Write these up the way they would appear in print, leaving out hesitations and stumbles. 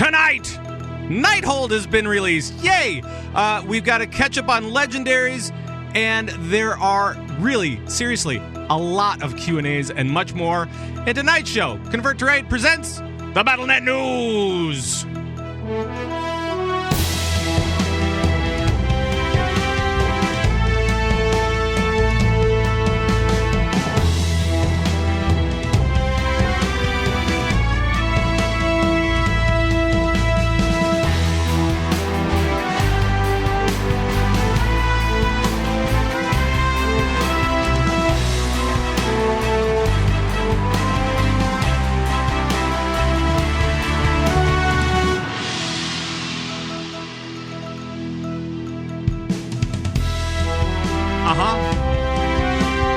Tonight, Nighthold has been released. Yay! We've got to catch up on Legendaries, and there are really, seriously, a lot of Q&As and much more. And tonight's show, Convert to Raid presents the Battlenet News.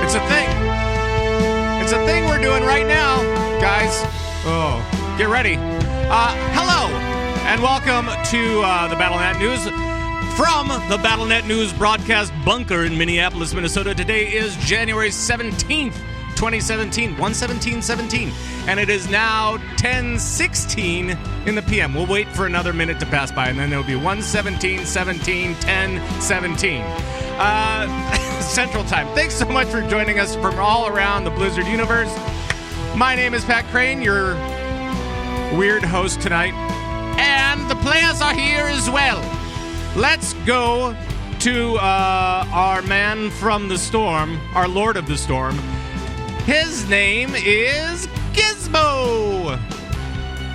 It's a thing. It's a thing we're doing right now, guys. Oh, get ready. Hello, and welcome to the Battlenet News from the Battlenet News broadcast bunker in Minneapolis, Minnesota. Today is January 17th, 2017, 1/17/17, and it is now 10:16 in the PM. We'll wait for another minute to pass by, and then there'll be 1/17/17, 10:17. Central Time. Thanks so much for joining us from all around the Blizzard universe. My name is Pat Crane, your weird host tonight, and the players are here as well. Let's go to our man from the storm, our Lord of the Storm. His name is Gizmo.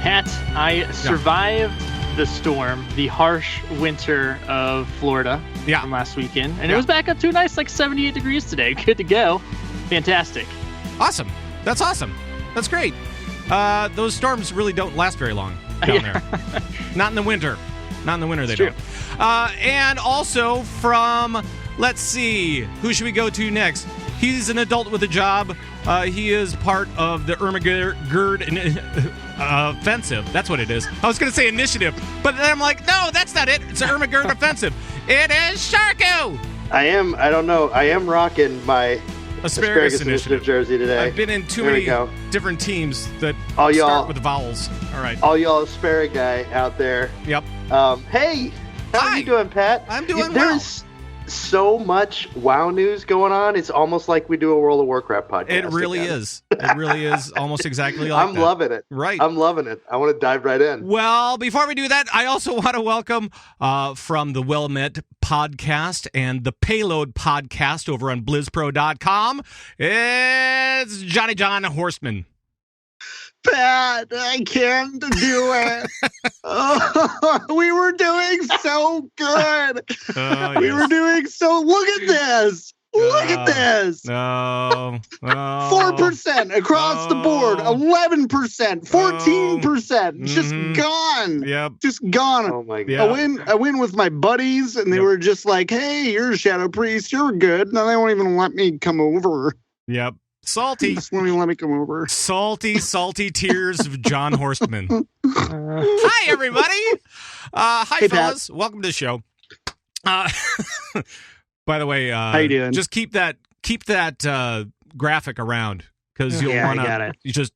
Pat, I survived the storm, the harsh winter of Florida from last weekend, and it was back up to a nice 78 degrees today. Good to go. Fantastic. Awesome. That's awesome. That's great. Those storms really don't last very long down there. Not in the winter. Not in the winter, they don't. And also from, let's see, who should we go to next? He's an adult with a job. He is part of the Ermagerd offensive. That's what it is. I was going to say initiative, but then I'm like, no, that's not it. It's the Ermagerd offensive. It is Sharku. I am rocking my Asparagus Initiative jersey today. I've been in too many different teams that start with vowels. All right. All y'all Asparagus out there. Yep. Hey, how are you doing, Pat? I'm doing well. There's so much WoW news going on. It's almost like we do a World of Warcraft podcast. It really is. It really is almost exactly like I'm loving it. Right. I'm loving it. I want to dive right in. Well, before we do that, I also want to welcome from the Well Met podcast and the Payload podcast over on blizzpro.com. It's Johnny John Horstmann. Pat, I can't do it. We were doing so good. We were doing so. Look at this. Look at this. No. 4% across the board. 11%. 14%. Just gone. Yep. Just gone. Oh my God. I win with my buddies, and they were just like, "Hey, you're a Shadow Priest. You're good." No, they won't even let me come over. Yep. Salty. Just won't even let me come over. Salty tears of John Horstmann. Hi, everybody. Hi, fellas. Pat. Welcome to the show. By the way, how you doing? Just keep that graphic around because you'll want to just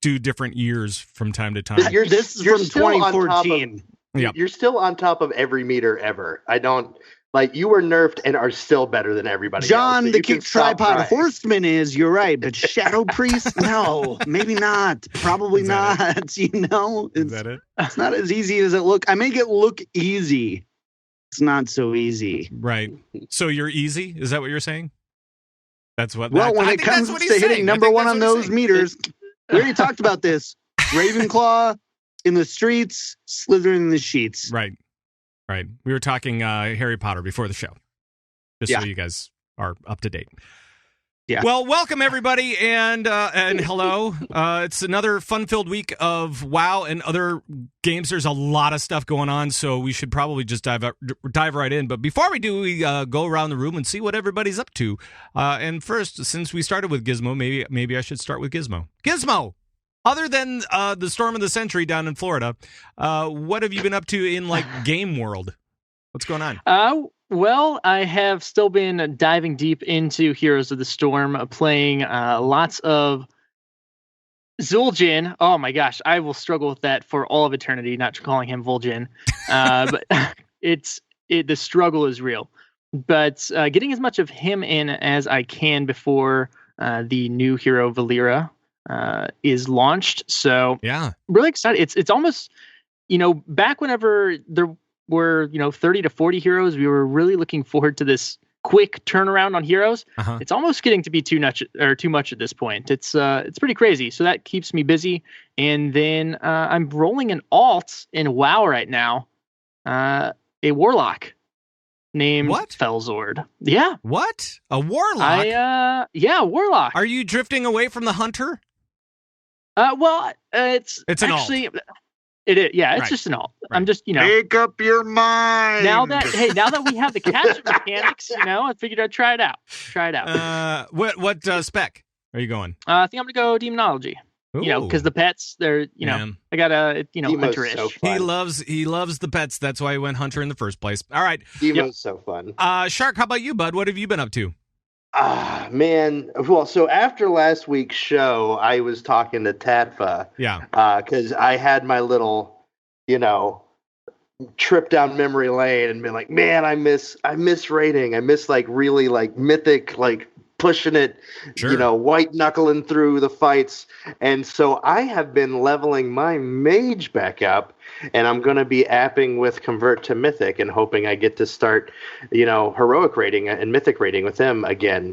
do different years from time to time. This is from 2014. You're still on top of every meter ever. I don't. Like, you were nerfed and are still better than everybody John, else. the King Tripod Horseman is, you're right, but Shadow Priest, no, maybe not. Probably not. You know? Is that it? It's not as easy as it look. I make it look easy. It's not so easy. Right. So you're easy? Is that what you're saying? That's what. Well, when it comes to hitting number one on those meters, we already talked about this. Ravenclaw in the streets, Slytherin in the sheets. Right. Right. We were talking Harry Potter before the show, just so you guys are up to date. Yeah. Well, welcome everybody, and hello. It's another fun-filled week of WoW and other games. There's a lot of stuff going on, so we should probably just dive right in. But before we do, we go around the room and see what everybody's up to. And first, since we started with Gizmo, maybe I should start with Gizmo. Gizmo. Other than the storm of the century down in Florida, what have you been up to in game world? What's going on? Well, I have still been diving deep into Heroes of the Storm, playing lots of Zul'jin, oh my gosh, I will struggle with that for all of eternity, not calling him Vol'jin. But the struggle is real. But getting as much of him in as I can before the new hero Valera is launched. So yeah, really excited. It's almost, back whenever there were 30 to 40 heroes, we were really looking forward to this quick turnaround on heroes. It's almost getting to be too much at this point. It's pretty crazy. So that keeps me busy. And then I'm rolling an alt in WoW right now, a warlock named Felzord. Yeah. What? A warlock? Yeah, warlock. Are you drifting away from the hunter? Well, it's an actually alt. It is, yeah. It's right. Just an alt. Right. I'm just, make up your mind. Now that we have the catch mechanics, I figured I'd try it out. What spec are you going? I think I'm gonna go demonology. Ooh. Because the pets, they're, I got a, hunter-ish. So he loves the pets. That's why he went hunter in the first place. All right. Demo's so fun. Shark, how about you, bud? What have you been up to? Man. Well, so after last week's show, I was talking to Tatfa. Yeah. Because I had my little, trip down memory lane and been like, man, I miss raiding. I miss really mythic, pushing it, sure. White knuckling through the fights. And so I have been leveling my mage back up, and I'm going to be apping with Convert to Mythic and hoping I get to start, heroic raiding and mythic raiding with him again,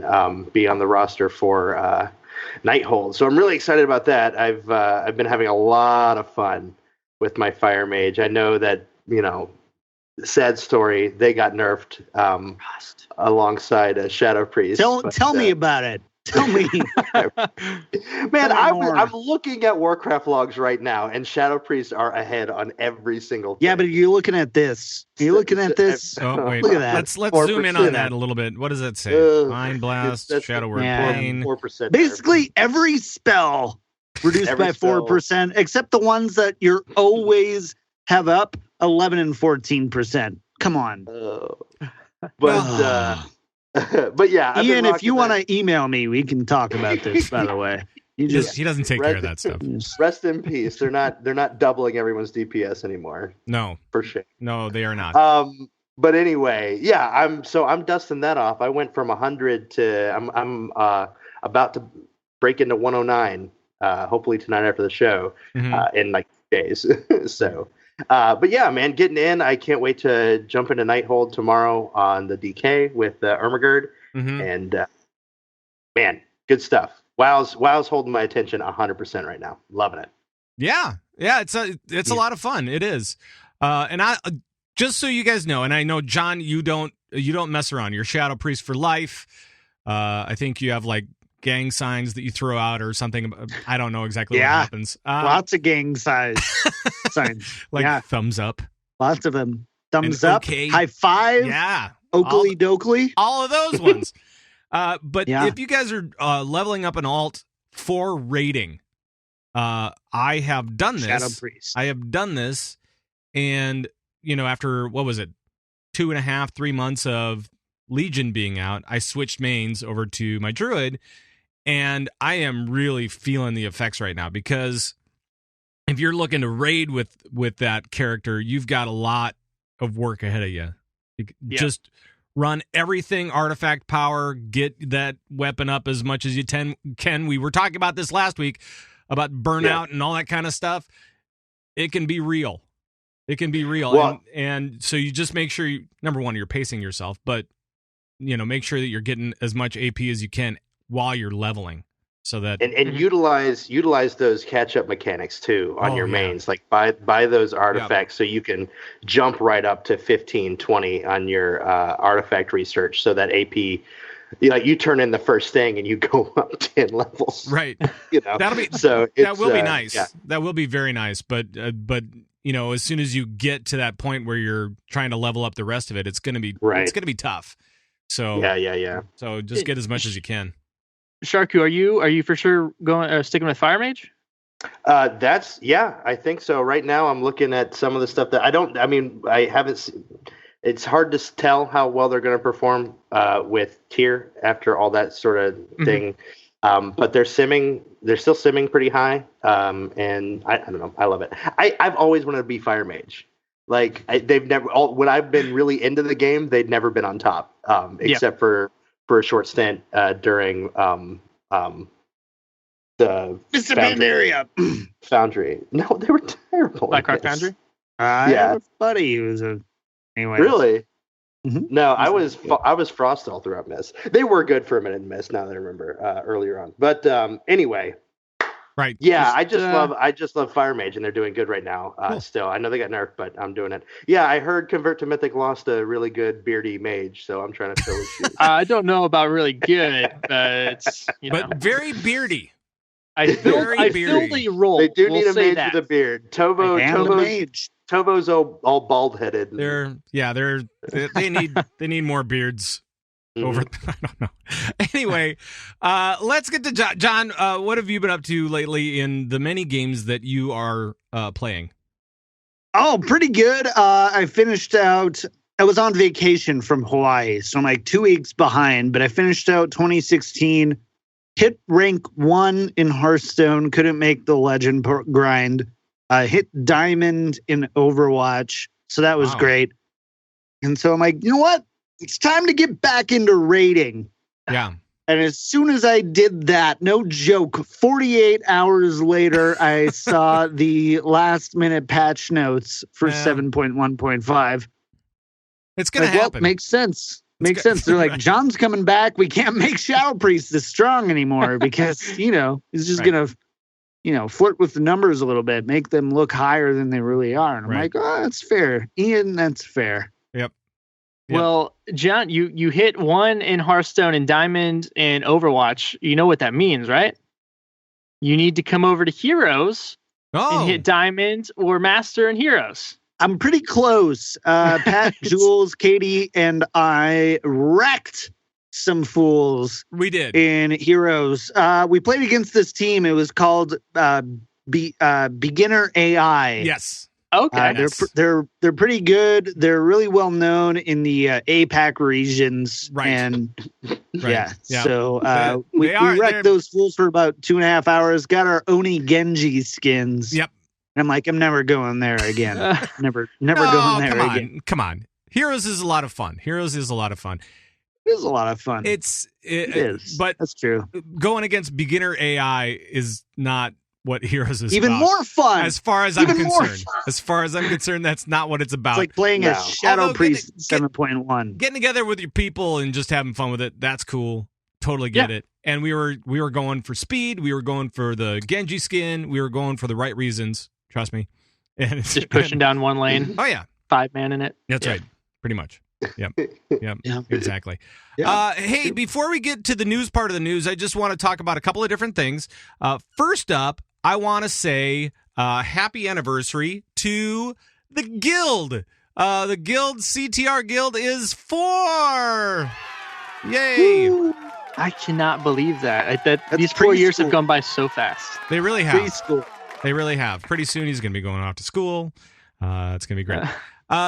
be on the roster for Nighthold. So I'm really excited about that. I've been having a lot of fun with my fire mage. I know that, sad story, they got nerfed alongside a Shadow Priest. Tell me about it. Tell me. Man, I'm looking at Warcraft logs right now, and Shadow Priests are ahead on every single thing. Yeah, but you're looking at this. You're looking at this. Oh, wait. Look at that. Let's zoom in on that a little bit. What does that say? Mind Blast, Shadow Word Plane. 4%. Basically, every spell reduced by 4%, except the ones that you're always have up, 11 and 14%. Come on. But yeah, Ian, if you want to email me, we can talk about this. By the way, he doesn't take care of that stuff. Rest in peace. They're not doubling everyone's DPS anymore. No, for sure. No, they are not. But anyway, yeah, I'm dusting that off. I went from 100 to I'm about to break into 109. Hopefully tonight after the show, in days. So. But yeah, man, getting in. I can't wait to jump into Nighthold tomorrow on the DK with Ermagerd. And man, good stuff. WoW's holding my attention 100% right now. Loving it. Yeah, it's a lot of fun. It is. And I just so you guys know, and I know John, you don't mess around. You're Shadow Priest for life. I think you have gang signs that you throw out or something. I don't know exactly what happens. Lots of gang signs. Thumbs up. Lots of them. Thumbs up. Okay. High five. Yeah. Oakley dokley. All of those ones. But if you guys are leveling up an alt for raiding, I have done this. Shadow Priest. I have done this, and after what was it, 2.5, 3 months of Legion being out, I switched mains over to my Druid. And I am really feeling the effects right now, because if you're looking to raid with that character, you've got a lot of work ahead of you. Just run everything artifact power, get that weapon up as much as you can. We were talking about this last week about burnout and all that kind of stuff. It can be real. Well, and so you just make sure number one, you're pacing yourself, but make sure that you're getting as much AP as you can while you're leveling, so that and utilize those catch up mechanics too on your mains, buy those artifacts so you can jump right up to 15, 20 on your artifact research, so that AP, you turn in the first thing and you go up 10 levels. Right. That'll be so. That will be nice. Yeah. That will be very nice. But as soon as you get to that point where you're trying to level up the rest of it, it's gonna be It's gonna be tough. So yeah. So just get as much as you can. Sharku, are you for sure going sticking with Fire Mage? I think so. Right now, I'm looking at some of the stuff that I haven't. It's hard to tell how well they're going to perform with tier after all that sort of thing But they're still simming pretty high. And I don't know. I love it. I've always wanted to be fire mage. Like when I've been really into the game, they'd never been on top, except for a short stint during the Mr. Pandaria Foundry. No, they were terrible. Blackrock Foundry. Yeah, I have a buddy who was anyway. Really? Mm-hmm. No, I was Frost all throughout Mist. They were good for a minute in Mist. Now that I remember earlier on, but anyway. Right. Yeah, I just love Fire Mage, and they're doing good right now. Cool. Still, I know they got nerfed, but I'm doing it. Yeah, I heard Convert to Mythic lost a really good beardy mage, so I'm trying to fill his shoes. I don't know about really good, but but very beardy. I filled a role. They do need a mage with a beard. Tovo's all bald headed. They need more beards. Over, I don't know. Anyway, let's get to John. John, what have you been up to lately in the many games that you are playing? Oh, pretty good. I finished out. I was on vacation from Hawaii, so I'm like 2 weeks behind. But I finished out 2016. Hit rank 1 in Hearthstone. Couldn't make the legend grind. Hit diamond in Overwatch, so that was great. And so I'm like, you know what? It's time to get back into raiding. Yeah. And as soon as I did that, no joke, 48 hours later, I saw the last minute patch notes for 7.1.5. It's going to happen. Well, makes sense. Makes sense. They're like, John's coming back. We can't make Shadow Priest this strong anymore because, he's just going to, flirt with the numbers a little bit, make them look higher than they really are. And I'm like, that's fair. Ian, that's fair. Yep. Well, John, you hit 1 in Hearthstone and Diamond and Overwatch. You know what that means, right? You need to come over to Heroes and hit Diamond or Master and Heroes. I'm pretty close. Pat, Jules, Katie, and I wrecked some fools. We did. In Heroes. We played against this team. It was called Beginner AI. Yes. Okay. They're pretty good. They're really well known in the APAC regions. Right. And yeah. So we wrecked those fools for about 2.5 hours. Got our Oni Genji skins. Yep. And I'm like, I'm never going there again. never going there again. Come on. Heroes is a lot of fun. It is a lot of fun. It is. But that's true. Going against beginner AI is not what Heroes is even about. More fun. As far as I'm concerned, that's not what it's about. It's like playing a Shadow Priest 7.1. Getting together with your people and just having fun with it, that's cool. Totally get it. And we were going for speed. We were going for the Genji skin. We were going for the right reasons. Trust me. And just pushing down one lane. Oh, yeah. 5-man in it. That's right. Pretty much. Yep. Exactly. Yeah. Hey, before we get to the news part of the news, I just want to talk about a couple of different things. First up, I want to say happy anniversary to the Guild. The Guild, CtR Guild, is 4. Yay. Woo. I cannot believe that. These 4 years have gone by so fast. They really have. Preschool. They really have. Pretty soon he's going to be going off to school. It's going to be great.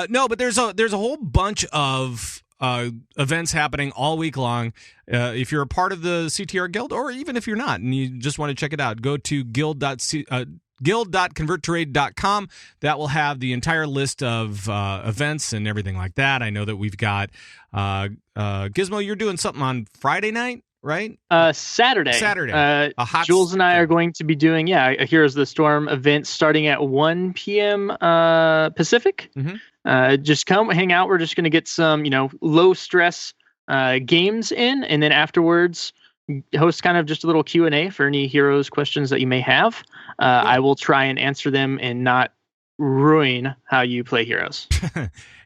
No, but there's a whole bunch of events happening all week long. If you're a part of the CtR Guild, or even if you're not and you just want to check it out, go to guild.converttorade.com. That will have the entire list of events and everything like that. I know that we've got Gizmo, you're doing something on Friday night, right? Saturday. Jules and I are going to be doing a Heroes of the Storm event starting at 1 p.m. Pacific. Mm-hmm. Just come hang out. We're just going to get some low stress games in, and then afterwards host kind of just a little Q&A for any Heroes questions that you may have. I will try and answer them and not ruin how you play Heroes.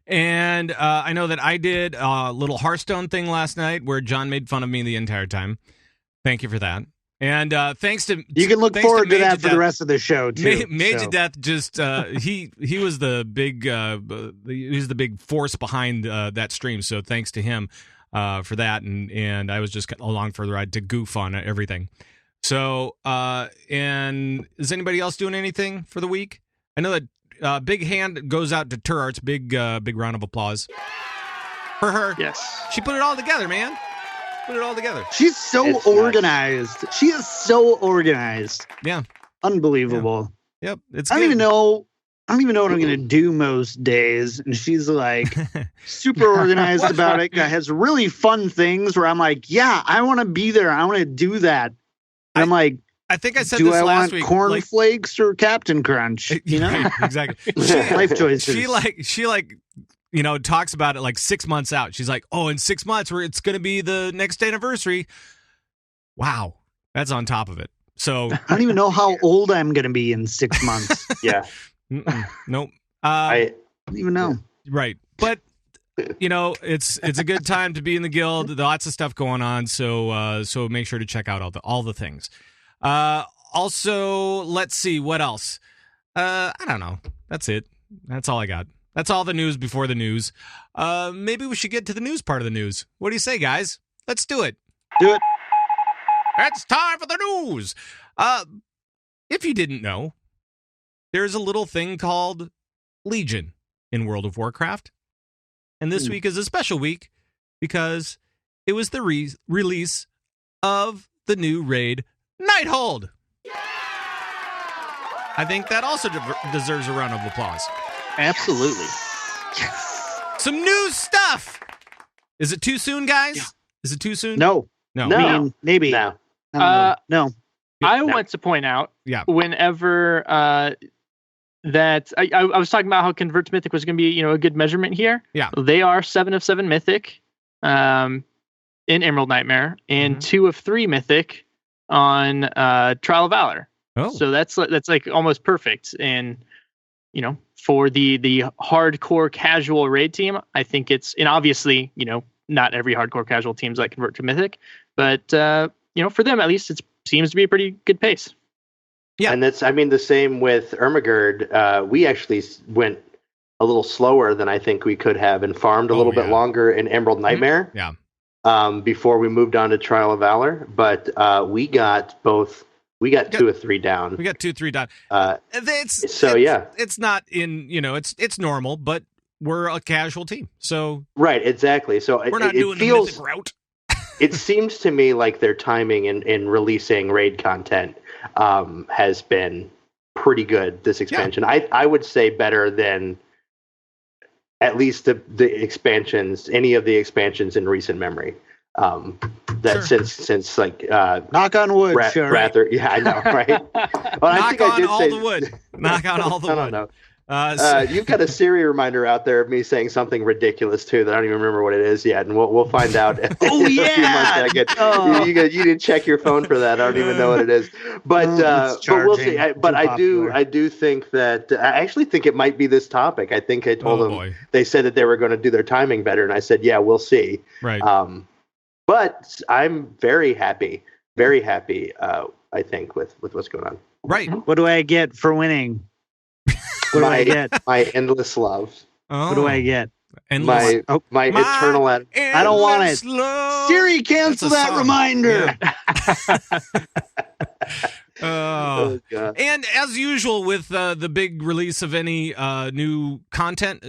And I know that I did a little Hearthstone thing last night where John made fun of me the entire time. Thank you for that. And thanks to you can look forward to that for the rest of the show too. Major Death just he was the big force behind that stream. So thanks to him for that. And I was just along for the ride to goof on everything. So and is anybody else doing anything for the week? I know that. Big hand goes out to Turarts. Big round of applause for her. Yes, she put it all together, man. Put it all together. She's so organized. Nice. She is so organized. Yeah. Unbelievable. Yeah. Yep. It's I don't even know what I'm going to do most days. And she's like super organized about it. Has really fun things where I'm like, yeah, I want to be there. I want to do that. And I'm like, I think I said this last week. Cornflakes or Captain Crunch? You know, right, exactly. Life choices. She talks about it like 6 months out. She's like, oh, in 6 months, it's going to be the next anniversary. Wow, that's on top of it. So I don't even know how old I'm going to be in 6 months. Yeah. Nope. I don't even know. Right, but it's a good time to be in the guild. Lots of stuff going on. So make sure to check out all the things. Also, let's see what else. I don't know. That's it. That's all I got. That's all the news before the news. Maybe we should get to the news part of the news. What do you say, guys? Let's do it. Do it. It's time for the news. If you didn't know, there's a little thing called Legion in World of Warcraft. And this week is a special week because it was the release of the new raid Nighthold. I think that also deserves a round of applause. Absolutely. Some new stuff. Is it too soon, guys? Yeah. Is it too soon? No. I mean, maybe. No. No. I want to point out, whenever that I was talking about how Convert to Mythic was going to be, a good measurement here. Yeah. They are 7 of 7 Mythic in Emerald Nightmare and 2 of 3 Mythic on Trial of Valor. Oh. So that's like almost perfect. And, for the hardcore casual raid team, I think and obviously, not every hardcore casual team's like Convert to Mythic, but, for them, at least it seems to be a pretty good pace. Yeah. And that's, the same with Ermagerd. We actually went a little slower than I think we could have and farmed a little bit longer in Emerald Nightmare. Yeah. Before we moved on to Trial of Valor. But we got 2 or 3 down. We got 2, 3 down. It's not in, it's normal, but we're a casual team. So right, exactly. So we're not doing the Mythic route. It seems to me like their timing in releasing raid content has been pretty good this expansion. Yeah. I would say better than at least the expansions, any of the expansions in recent memory. Since like knock on wood, rather, yeah, I know, right? Well, knock on all the wood. Knock on all the wood. I don't know. You've got a Siri reminder out there of me saying something ridiculous too that I don't even remember what it is yet, and we'll find out. Oh yeah! You didn't check your phone for that. I don't even know what it is, but we'll see. I do think that I actually think it might be this topic. I think I told them they said that they were going to do their timing better, and I said, yeah, we'll see. Right. But I'm very happy. I think with what's going on. Right. What do I get for winning? What do I get? My endless love. Oh. What do I get? My eternal. I don't want it. Love. Siri, cancel that reminder. Yeah. And as usual with the big release of any new content,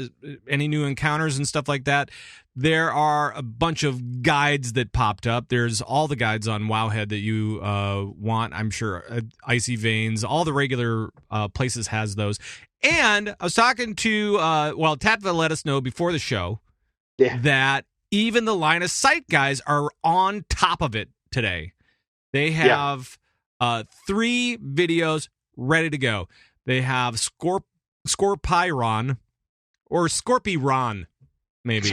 any new encounters and stuff like that, there are a bunch of guides that popped up. There's all the guides on Wowhead that you want, I'm sure. Icy Veins, all the regular places has those. And I was talking to, Tatva let us know before the show that even the Line of Sight guys are on top of it today. They have 3 videos ready to go. They have Skorpy-Ron or Skorpy-Ron, maybe.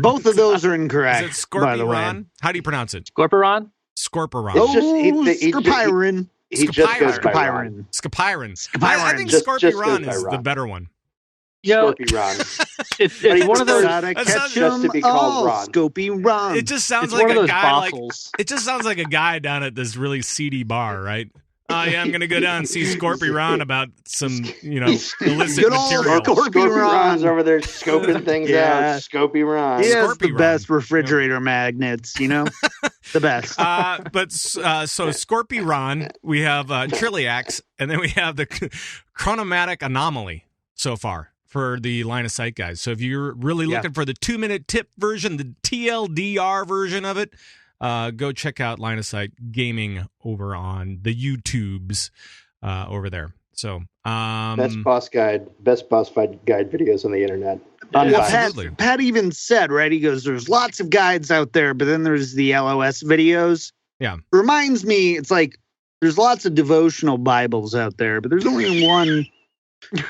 Both of those are incorrect. Is it Skorpy-Ron? How do you pronounce it? Skorpy-Ron? Skorpy-Ron. Skorpy-Ron. He just goes by Ron. Skorpy-Ron. I think Skorpy-Ron is the better one. Skorpy-Ron. It's one of those. Just to be called Ron. Skorpy-Ron. It just sounds like a guy. It just sounds like a guy down at this really seedy bar, right? Oh yeah, I'm gonna go down and see Skorpy-Ron about some, illicit material. Skorpy-Ron's over there scoping things out. Skorpy-Ron. He has the best refrigerator magnets, the best. So Skorpy-Ron, we have Trilliax, and then we have the Chronomatic Anomaly so far for the Line of Sight guys. So if you're really looking for the 2-minute tip version, the TLDR version of it, go check out Line of Sight Gaming over on the YouTubes over there. So best boss fight guide videos on the internet. Absolutely. Pat even said, right? He goes, "There's lots of guides out there, but then there's the LOS videos." Yeah, reminds me, it's like there's lots of devotional Bibles out there, but there's only one.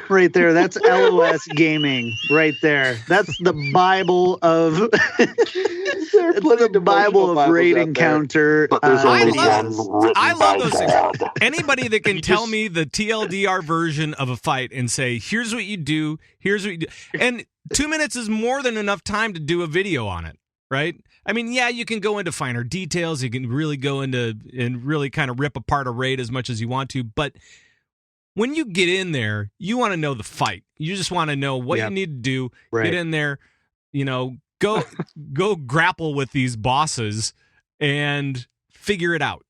Right there, that's LOS Gaming. Right there, that's the Bible of the Bible of Raid Encounter. I love those things. Anybody that can tell me the TLDR version of a fight and say, "Here's what you do. Here's what you do," and 2 minutes is more than enough time to do a video on it, right? I mean, yeah, you can go into finer details. You can really go into and really kind of rip apart a raid as much as you want to, but when you get in there, you want to know the fight. You just want to know what you need to do. Right. Get in there, go grapple with these bosses and figure it out.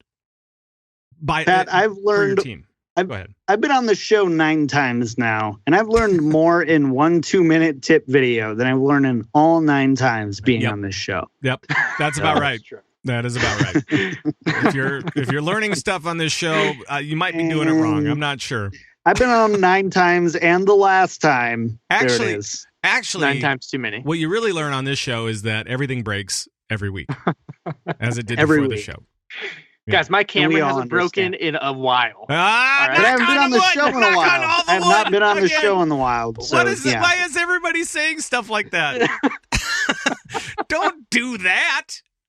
Pat, I've learned. Go ahead. I've been on the show 9 times now, and I've learned more in 1 2-minute tip video than I've learned in all 9 times being on this show. Yep, that's about right. That is about right. If you're learning stuff on this show, you might be doing it wrong. I'm not sure. I've been on 9 times, and the last time. Actually, there it is. 9 times too many. What you really learn on this show is that everything breaks every week, as it did every before week. the show. Yeah. Guys, my camera hasn't broken in a while. But I haven't been on the show in a while. I have not been on the show in the wild. So, why is everybody saying stuff like that? Don't do that.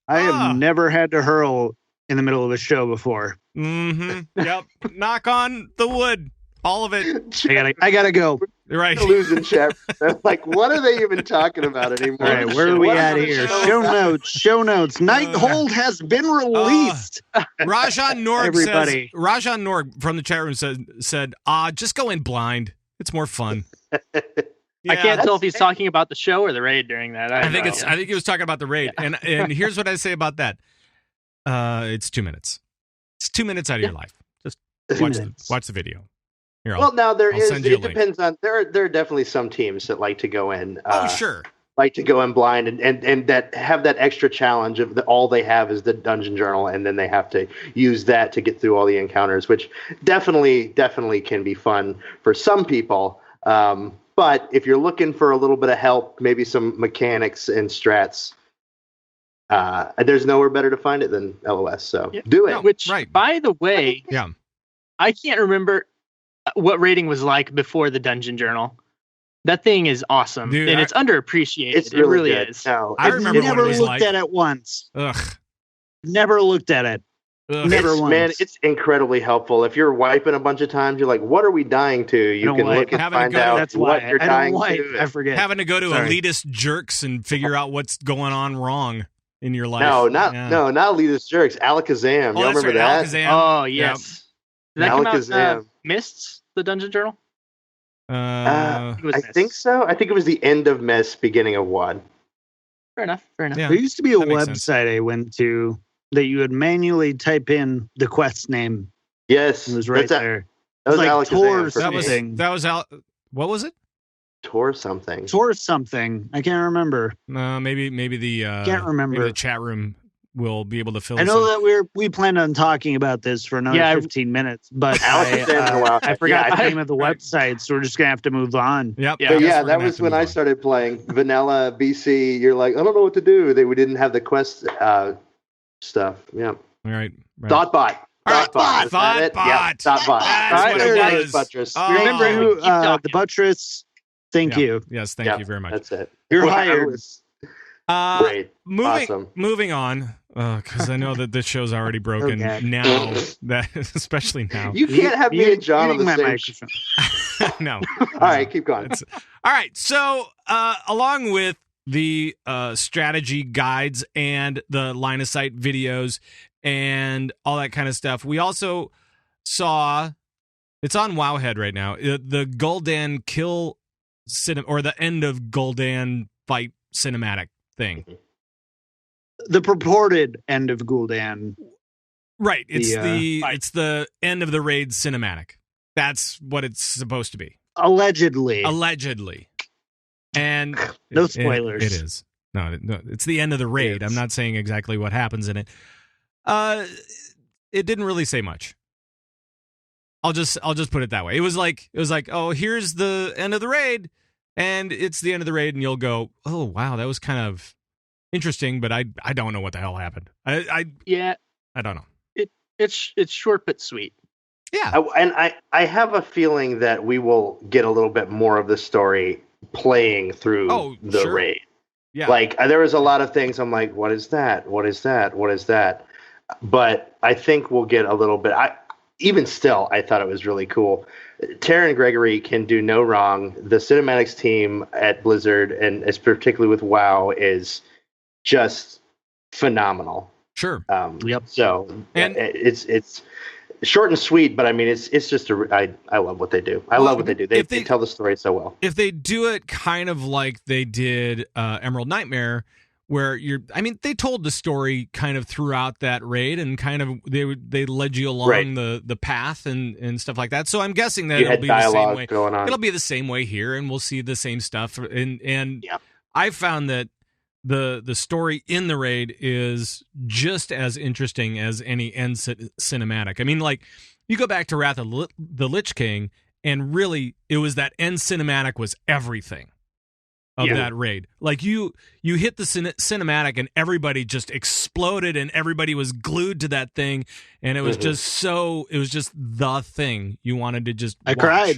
I have never had to hurl in the middle of a show before. Mm-hmm. Yep. Knock on the wood. All of it. I gotta go. Right. Losing chat. Like, what are they even talking about anymore? All right, where are we at here? Show notes. Nighthold has been released. Rajan Norg from the chat room said, just go in blind. It's more fun. Yeah, I can't tell if he's talking about the show or the raid during that. I think he was talking about the raid. And here's what I say about that. It's 2 minutes. It's 2 minutes out of your life. Just watch the video. Here, now it depends on there are definitely some teams that like to go in. Sure. Like to go in blind and that have that extra challenge of all they have is the dungeon journal, and then they have to use that to get through all the encounters, which definitely can be fun for some people. But if you're looking for a little bit of help, maybe some mechanics and strats, there's nowhere better to find it than LOS. So do it. By the way, I can't remember what rating was like before the dungeon journal. That thing is awesome. Dude, and it's underappreciated. It really is. No, I remember never looked at it once. Ugh. Never looked at it. Never once. Man, it's incredibly helpful. If you're wiping a bunch of times, you're like, what are we dying to? You can look and find out what you're dying to. I forget. Having to go to elitist jerks and figure out what's going on wrong in your life. Not elitist jerks. Alakazam. You remember that? Alakazam. Oh, yes. Did that come out, Mists, the dungeon journal? I think so. I think it was the end of Mists, beginning of WoD. Fair enough. Yeah. There used to be a website I went to that you would manually type in the quest name. Yes, it was right there. That was like Alakazam. That was what was it? Tor something. I can't remember. Maybe the can't remember. Maybe the chat room will be able to fill. I know that we planned on talking about this for another 15 minutes, but I forgot the name of the website, so we're just gonna have to move on. Yep. But that was when I started playing vanilla BC. You're like, I don't know what to do. We didn't have the quest stuff. Yeah. All right. Thoughtbot. Thoughtbot. Thoughtbot. That's what it was. Buttress. Remember the buttress. Thank you. Yes, thank you very much. That's it. You're hired. Great. Moving on, because I know that this show's already broken now. Especially now. You can't have me and John on the same show. No. All right, keep going. All right, so along with the strategy guides and the line of sight videos and all that kind of stuff, we also saw, it's on Wowhead right now, the Gul'dan kill or the end of Gul'dan fight cinematic thing. The purported end of Gul'dan. Right. It's the end of the raid cinematic. That's what it's supposed to be. Allegedly. And no spoilers. It is. No, it's the end of the raid. I'm not saying exactly what happens in it. It didn't really say much. I'll just put it that way. It was like, oh, here's the end of the raid, and it's the end of the raid, and you'll go, oh wow, that was kind of interesting, but I don't know what the hell happened. I don't know. It's short but sweet. Yeah, and I have a feeling that we will get a little bit more of the story playing through the raid. Yeah, like there was a lot of things I'm like, what is that? What is that? What is that? But I think we'll get a little bit. Even still, I thought it was really cool. Taryn Gregory can do no wrong. The cinematics team at Blizzard, and particularly with WoW, is just phenomenal. Sure. Yep. So and it's short and sweet, but I mean it's just I love what they do. I love what they do. They tell the story so well. If they do it kind of like they did Emerald Nightmare, where they told the story kind of throughout that raid, and kind of they led you along the path and stuff like that. So I'm guessing that it'll be the same way. Going on. It'll be the same way here, and we'll see the same stuff. And I found that the story in the raid is just as interesting as any end cinematic. I mean, like, you go back to Wrath of the Lich King, and really it was that end cinematic was everything of that raid. Like, you hit the cinematic and everybody just exploded and everybody was glued to that thing, and it was just the thing you wanted to just watch. I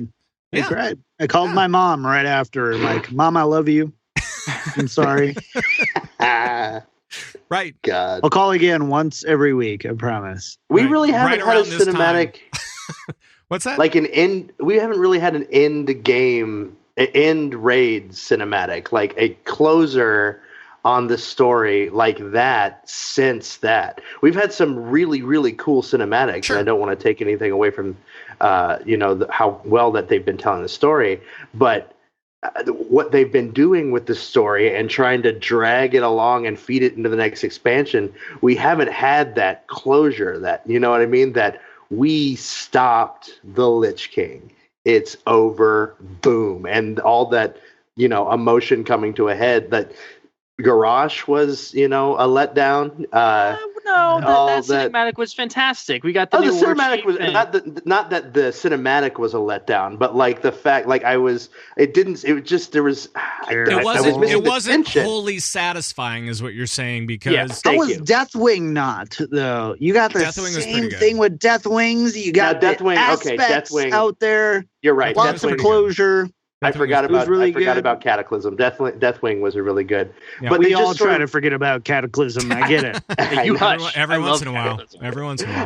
cried. I called my mom right after, like, Mom, I love you. I'm sorry. Right. God. I'll call again once every week, I promise. We really haven't had a cinematic. What's that? Like we haven't really had an end raid cinematic, like a closer on the story like that since that. We've had some really, really cool cinematics, and I don't want to take anything away from how well that they've been telling the story, but what they've been doing with the story and trying to drag it along and feed it into the next expansion, we haven't had that closure, that, you know what I mean, that we stopped the Lich King. It's over, boom. And all that, emotion coming to a head. That Garrosh was, a letdown. No, that cinematic was fantastic. We got the new cinematic was not that the cinematic was a letdown, but like the fact, like it wasn't wholly satisfying, is what you're saying, because that was Deathwing not though. You got the same thing with Deathwings. You got Deathwing. Okay, Deathwing out there. You're right. Lots of closure. I forgot about Cataclysm. Deathwing was a really good. Yeah, but we all try to forget about Cataclysm. I get it. Every once in a while.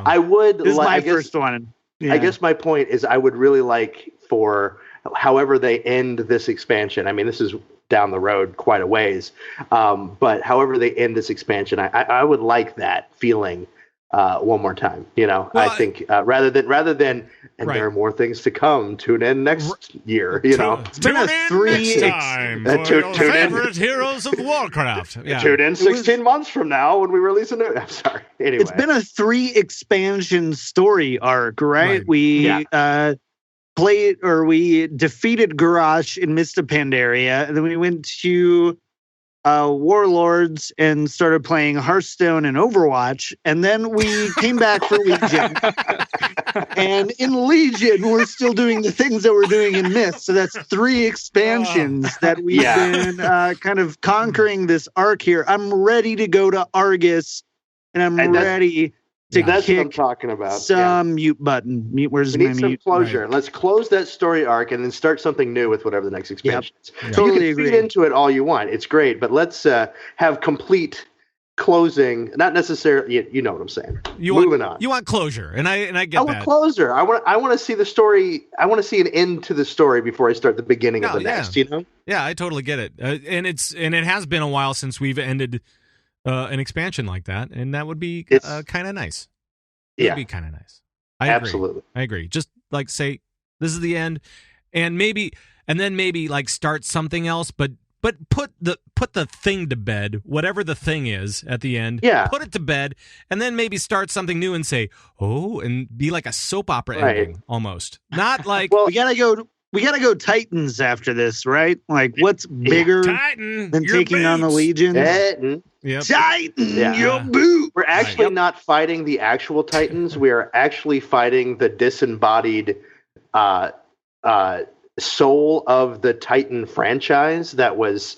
I would. This is my first one. Yeah. I guess my point is I would really like for however they end this expansion. I mean, this is down the road quite a ways, but however they end this expansion, I would like that feeling. One more time, I think rather than there are more things to come. Tune in next year. It's been a favorite Heroes of Warcraft. Yeah. Tune in 16 months from now when we release a new. I'm sorry. Anyway, it's been a 3 expansion story arc, right? We defeated Garrosh in Mist of Pandaria, and then we went to Warlords and started playing Hearthstone and Overwatch, and then we came back for Legion. And in Legion, we're still doing the things that we're doing in Myth. So that's 3 expansions that we've been kind of conquering this arc here. I'm ready to go to Argus, and I'm ready to that's what I'm talking about. Mute button. Where's we my need mute? Some closure. Right. Let's close that story arc and then start something new with whatever the next expansion is. Yep. Totally you can feed into it all you want. It's great, but let's have complete closing. Not necessarily. You know what I'm saying. Moving on. You want closure, and I get that. I want closure. I want to see the story. I want to see an end to the story before I start the beginning of the next. Yeah, I totally get it. And it has been a while since we've ended an expansion like that, and that would be kind of nice. It'd be kind of nice. Absolutely. I agree. Just like say this is the end, and then maybe like start something else, but put the thing to bed, whatever the thing is at the end. Yeah. Put it to bed, and then maybe start something new and say, and be like a soap opera ending almost. Not like we gotta go. we got to go Titans after this, right? Like, what's bigger Titan, than taking on the Legions? Titan, your boot. We're actually not fighting the actual Titans. We are actually fighting the disembodied soul of the Titan franchise that was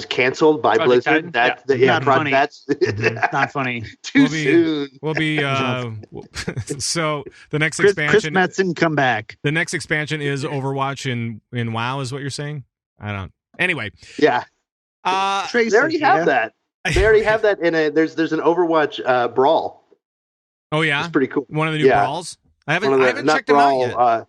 canceled by Blizzard. That's not funny. That's not funny. Too soon. We'll be so the next expansion. Chris Metzen come back. The next expansion is Overwatch in WoW, is what you're saying? I don't. Anyway. Yeah. Tracy, they already have that. They already have that in a. There's an Overwatch brawl. Oh yeah, it's pretty cool. One of the new brawls. I haven't checked them out yet.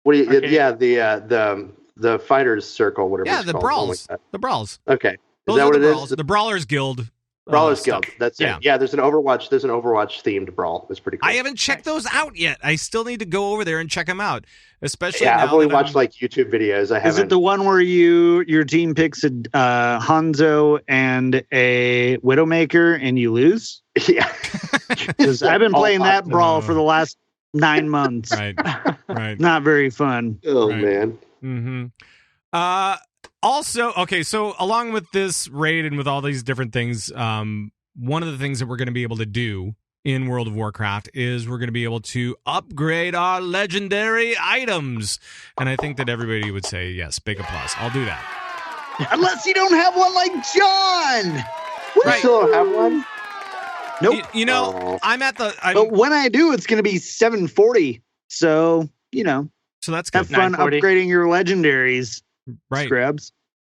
What do you? Yeah, the fighters circle, whatever. Yeah, it's the called, brawls. like The brawls. Okay, Those is that are what the it brawls. is? The Brawlers Guild. Brawlers Guild. That's it. Yeah, there's an Overwatch themed brawl. It's pretty cool. I haven't checked those out yet. I still need to go over there and check them out. Especially now I've only watched like YouTube videos. I haven't. Is it the one where your team picks a Hanzo and a Widowmaker and you lose? Yeah, because I've been playing that brawl for the last 9 months. Right. Not very fun. Oh man. Mm-hmm. Also, okay, so along with this raid and with all these different things, one of the things that we're going to be able to do in World of Warcraft is we're going to be able to upgrade our legendary items. And I think that everybody would say, yes, big applause. I'll do that. Unless you don't have one like John. We still don't have one? Nope. You know, but when I do, it's going to be 740. So, so that's good. Have fun upgrading your legendaries. Right.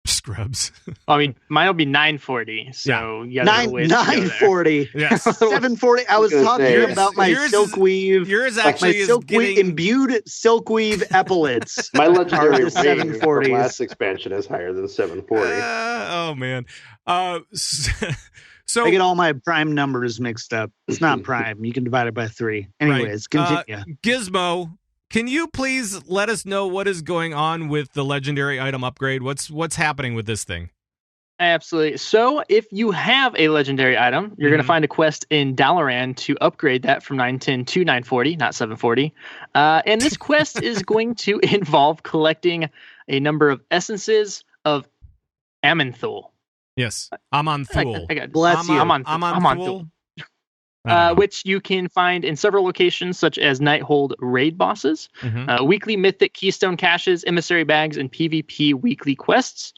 Scrubs. I mean, mine will be 940. So you gotta wait 940. Yes. 740. I was talking about my silkweave. Yours actually my silkweave imbued silkweave epaulets. My legendary 740 from last expansion is higher than 740. Oh man. So I get all my prime numbers mixed up. It's not prime. You can divide it by 3. Anyways, continue. Gizmo, can you please let us know what is going on with the legendary item upgrade? What's happening with this thing? Absolutely. So if you have a legendary item, you're going to find a quest in Dalaran to upgrade that from 910 to 940, not 740. And this quest is going to involve collecting a number of essences of Amanthul. Yes, Amanthul. Bless you. Amanthul. Which you can find in several locations, such as Nighthold raid bosses, weekly mythic keystone caches, emissary bags, and PvP weekly quests.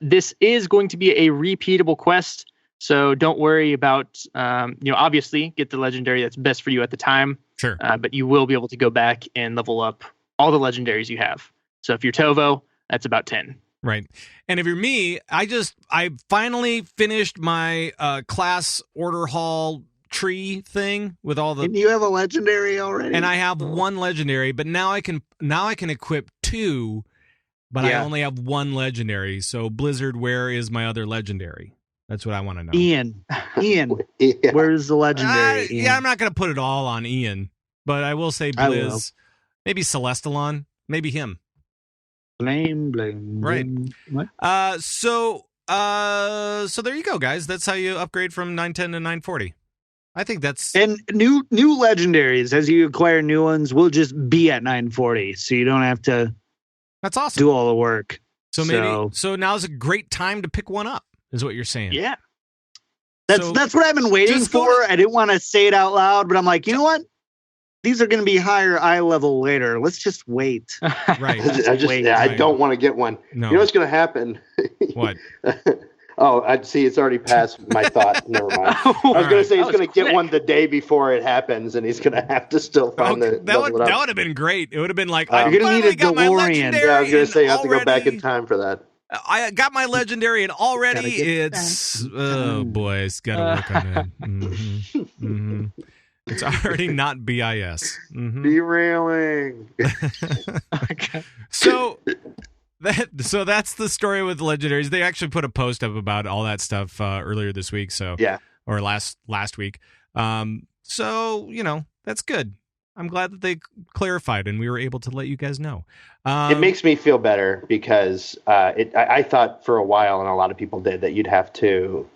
This is going to be a repeatable quest, so don't worry about, obviously get the legendary that's best for you at the time. Sure. But you will be able to go back and level up all the legendaries you have. So if you're Tovo, that's about 10. Right. And if you're me, I finally finished my class order hall tree thing with all the. And you have a legendary already? And I have one legendary, but now I can equip 2, but I only have 1 legendary. So Blizzard, where is my other legendary? That's what I want to know. Ian, where's the legendary? Ian? Yeah, I'm not going to put it all on Ian, but I will say Blizz, maybe Celestalon, maybe him. Blame. Right. What? So there you go, guys. That's how you upgrade from 910 to 940. I think that's and new legendaries as you acquire new ones will just be at 940, so you don't have to. That's awesome. Do all the work. So now's a great time to pick one up, is what you're saying. Yeah. That's what I've been waiting for. I didn't want to say it out loud, but I'm like, you know what? These are going to be higher eye level later. Let's just wait. Right. I don't want to get one. No. You know what's going to happen? What? I see. It's already past my thought. Never mind. I was going to say he's going to get one the day before it happens, and he's going to have to still find that would have been great. It would have been like, you're going to need a DeLorean. Yeah, I was going to say you have to go back in time for that. I got my legendary, and already it's boy, it's got to work on that. Mm-hmm. It's already not BIS. Mm-hmm. Derailing. Okay. So that's the story with legendaries. They actually put a post up about all that stuff earlier this week. So or last week. So that's good. I'm glad that they clarified and we were able to let you guys know. It makes me feel better because I thought for a while, and a lot of people did, that you'd have to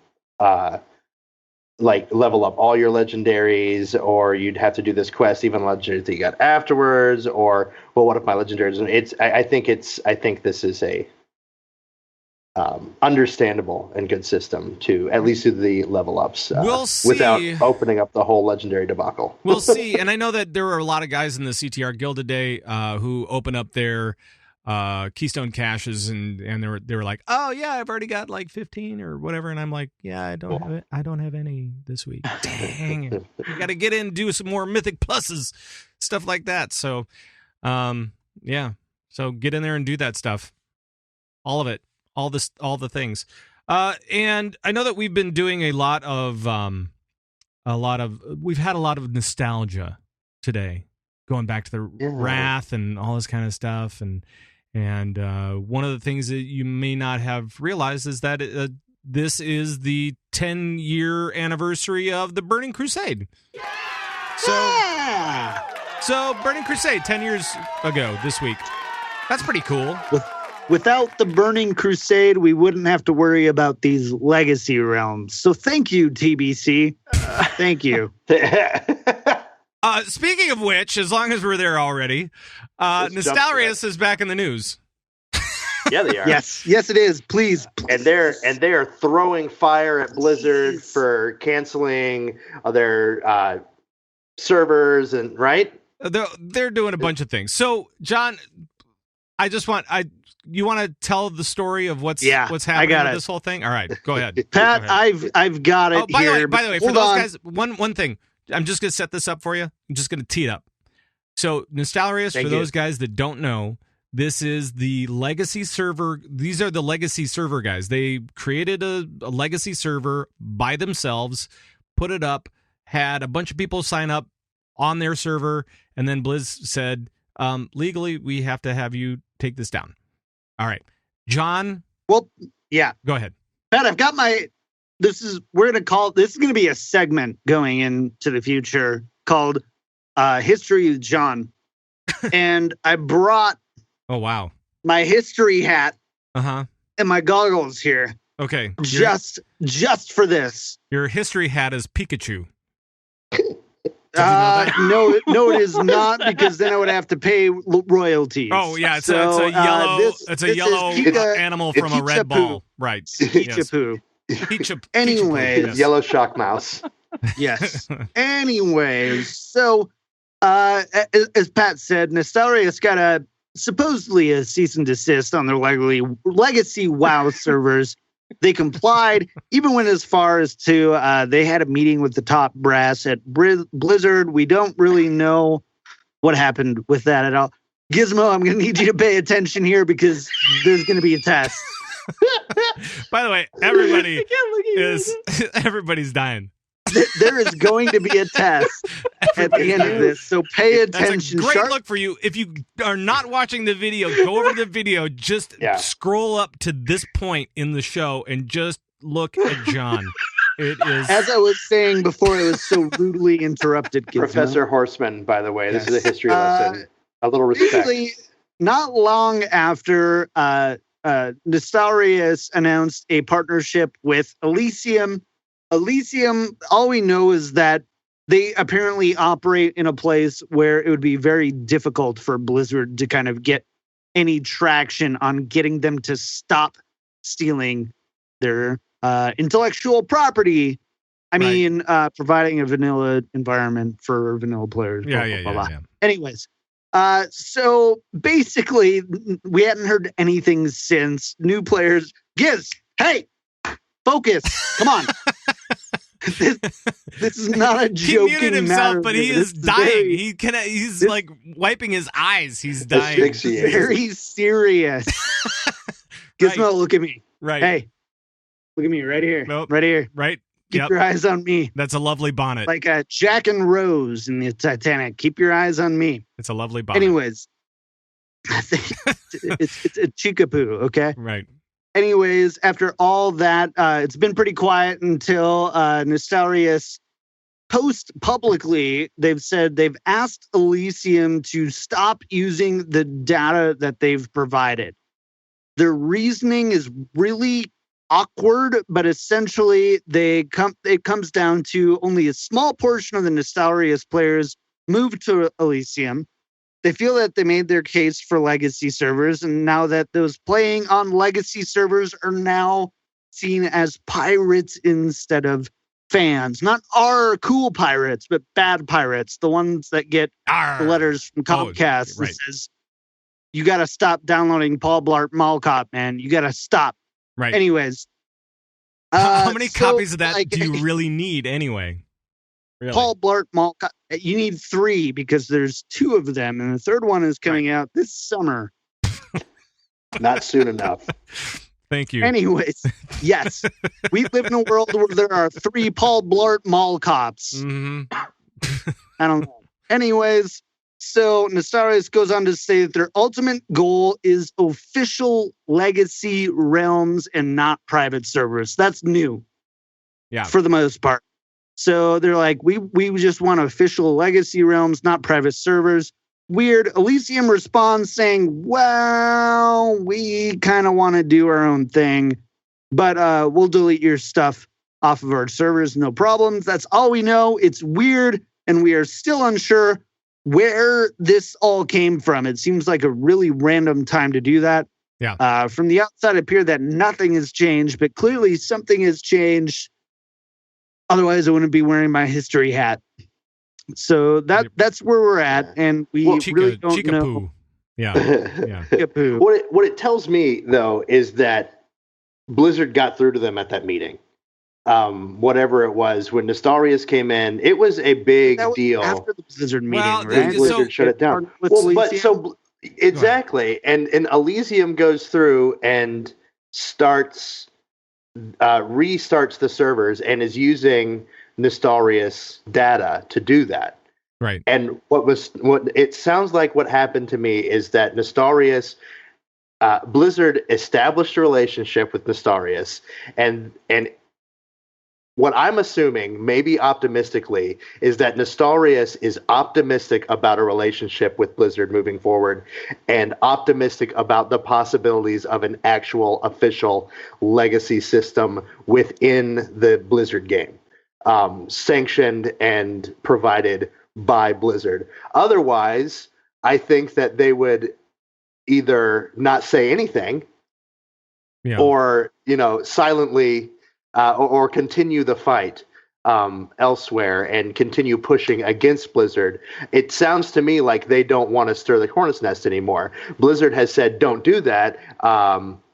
like level up all your legendaries, or you'd have to do this quest, even legendaries that you got afterwards, or well, what if my legendaries? I think this is a understandable and good system to at least do the level ups we'll see. Without opening up the whole legendary debacle. We'll see. And I know that there were a lot of guys in the CtR Guild today who open up their Keystone caches and they were like, oh yeah, I've already got like 15 or whatever, and I'm like, yeah, I don't have any this week. Dang it. You got to get in, do some more Mythic Pluses, stuff like that. So yeah, so get in there and do that stuff, all of it, all the things. And I know that we've been doing we've had a lot of nostalgia today, going back to the Wrath and all this kind of stuff. And one of the things that you may not have realized is that this is the 10-year anniversary of the Burning Crusade. So Burning Crusade 10 years ago this week. That's pretty cool. Without the Burning Crusade, we wouldn't have to worry about these legacy realms. So thank you, TBC. Thank you. Speaking of which, as long as we're there already, Nostalrius is back in the news. Yeah, they are. Yes, it is. Please. And they're throwing fire at Blizzard for canceling their servers and right. They're doing a bunch of things. So, John, you want to tell the story of what's happening with this whole thing? All right, go ahead. Pat, I've got it here. By the way, for those guys, one thing. I'm just going to set this up for you. I'm just going to tee it up. So, Nostalrius, for those guys that don't know, this is the legacy server. These are the legacy server guys. They created a legacy server by themselves, put it up, had a bunch of people sign up on their server, and then Blizz said, legally, we have to have you take this down. All right. John? Well, yeah. Go ahead. Pat, I've got this is going to be a segment going into the future called History with John. And I brought my history hat and my goggles here. Okay. Just for this. Your history hat is Pikachu. No, it is not, because then I would have to pay royalties. Oh yeah, it's a yellow animal from a red ball, right? Peachapoo. Anyways, yes. Yellow shock mouse. Yes. Anyways, so as Pat said, Nostalrius got supposedly a cease and desist on their legacy WoW servers. They complied, even went as far as to they had a meeting with the top brass at Blizzard. We don't really know what happened with that at all. Gizmo, I'm going to need you to pay attention here because there's going to be a test. By the way, everybody's dying. There is going to be a test at the end of this, so pay attention. That's a great look for you. If you are not watching the video, go over to the video, just scroll up to this point in the show and just look at John. It is, as I was saying before, it was so rudely interrupted. Gizmo. Professor Horstmann, by the way, this is a history lesson. A little respect. Not long after Nostalrius announced a partnership with Elysium. All we know is that they apparently operate in a place where it would be very difficult for Blizzard to kind of get any traction on getting them to stop stealing their intellectual property. I mean, providing a vanilla environment for vanilla players. Yeah. Anyways, so basically, we hadn't heard anything since. New players, Giz, hey, focus, come on. This is not a joking He muted himself, matter, but he is dying. He's like wiping his eyes. He's dying. Very serious. Gizmo, look at me. Right. Hey, look at me right here. Nope. Right here. Right. Keep your eyes on me. That's a lovely bonnet. Like a Jack and Rose in the Titanic. Keep your eyes on me. It's a lovely bonnet. Anyways, I think it's a Chicapoo, okay? Right. Anyways, after all that, it's been pretty quiet until Nostalrius post publicly. They've said they've asked Elysium to stop using the data that they've provided. Their reasoning is really awkward, but essentially it comes down to only a small portion of the Nostalrius players moved to Elysium. They feel that they made their case for legacy servers, and now that those playing on legacy servers are now seen as pirates instead of fans. Not our cool pirates, but bad pirates, the ones that get the letters from Comcast that says, you got to stop downloading Paul Blart Mall Cop, man. You got to stop. Right. Anyways. How many copies of that do you really need anyway? Really? Paul Blart Mall Cop. You need 3 because there's 2 of them, and the third one is coming out this summer. Not soon enough. Thank you. Anyways, yes. We live in a world where there are 3 Paul Blart Mall Cops. Mm-hmm. I don't know. Anyways, so Nostalrius goes on to say that their ultimate goal is official legacy realms and not private servers. That's new. Yeah. For the most part. So they're like, we just want official legacy realms, not private servers. Weird. Elysium responds saying, well, we kind of want to do our own thing, but we'll delete your stuff off of our servers, no problems. That's all we know. It's weird, and we are still unsure where this all came from. It seems like a really random time to do that. Yeah. From the outside, it appeared that nothing has changed, but clearly something has changed. Otherwise, I wouldn't be wearing my history hat. So that's where we're at, and we really don't know. Yeah, yeah. What it tells me though is that Blizzard got through to them at that meeting. Whatever it was, when Nostalrius came in, it was a big deal. After the Blizzard meeting, right? Blizzard shut it down. Exactly, and Elysium goes through and restarts the servers and is using Nostalrius data to do that. Right. And what it sounds like what happened to me is that Nostalrius, Blizzard established a relationship with Nostalrius, and what I'm assuming, maybe optimistically, is that Nostalrius is optimistic about a relationship with Blizzard moving forward and optimistic about the possibilities of an actual official legacy system within the Blizzard game, sanctioned and provided by Blizzard. Otherwise, I think that they would either not say anything or, silently or continue the fight elsewhere and continue pushing against Blizzard. It sounds to me like they don't want to stir the hornet's nest anymore. Blizzard has said, don't do that,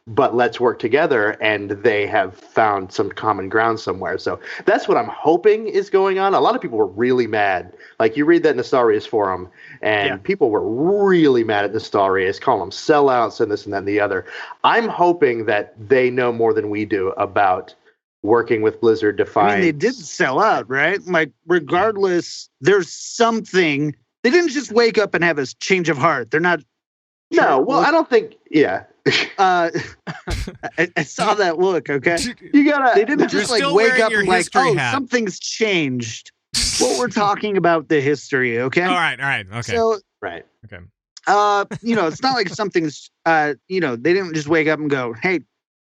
but let's work together, and they have found some common ground somewhere. So that's what I'm hoping is going on. A lot of people were really mad. Like, you read that Nostalrius forum, and people were really mad at Nostalrius, calling them sellouts and this and that and the other. I'm hoping that they know more than we do about working with Blizzard to find... I mean, they did sell out, right? Like, regardless, there's something... They didn't just wake up and have a change of heart. They're not... No, well, I don't think... Yeah. I saw that look, okay? They didn't just, wake up and something's changed. What we're talking about the history, okay? All right, okay. So, right. Okay. It's not like something's... they didn't just wake up and go, hey,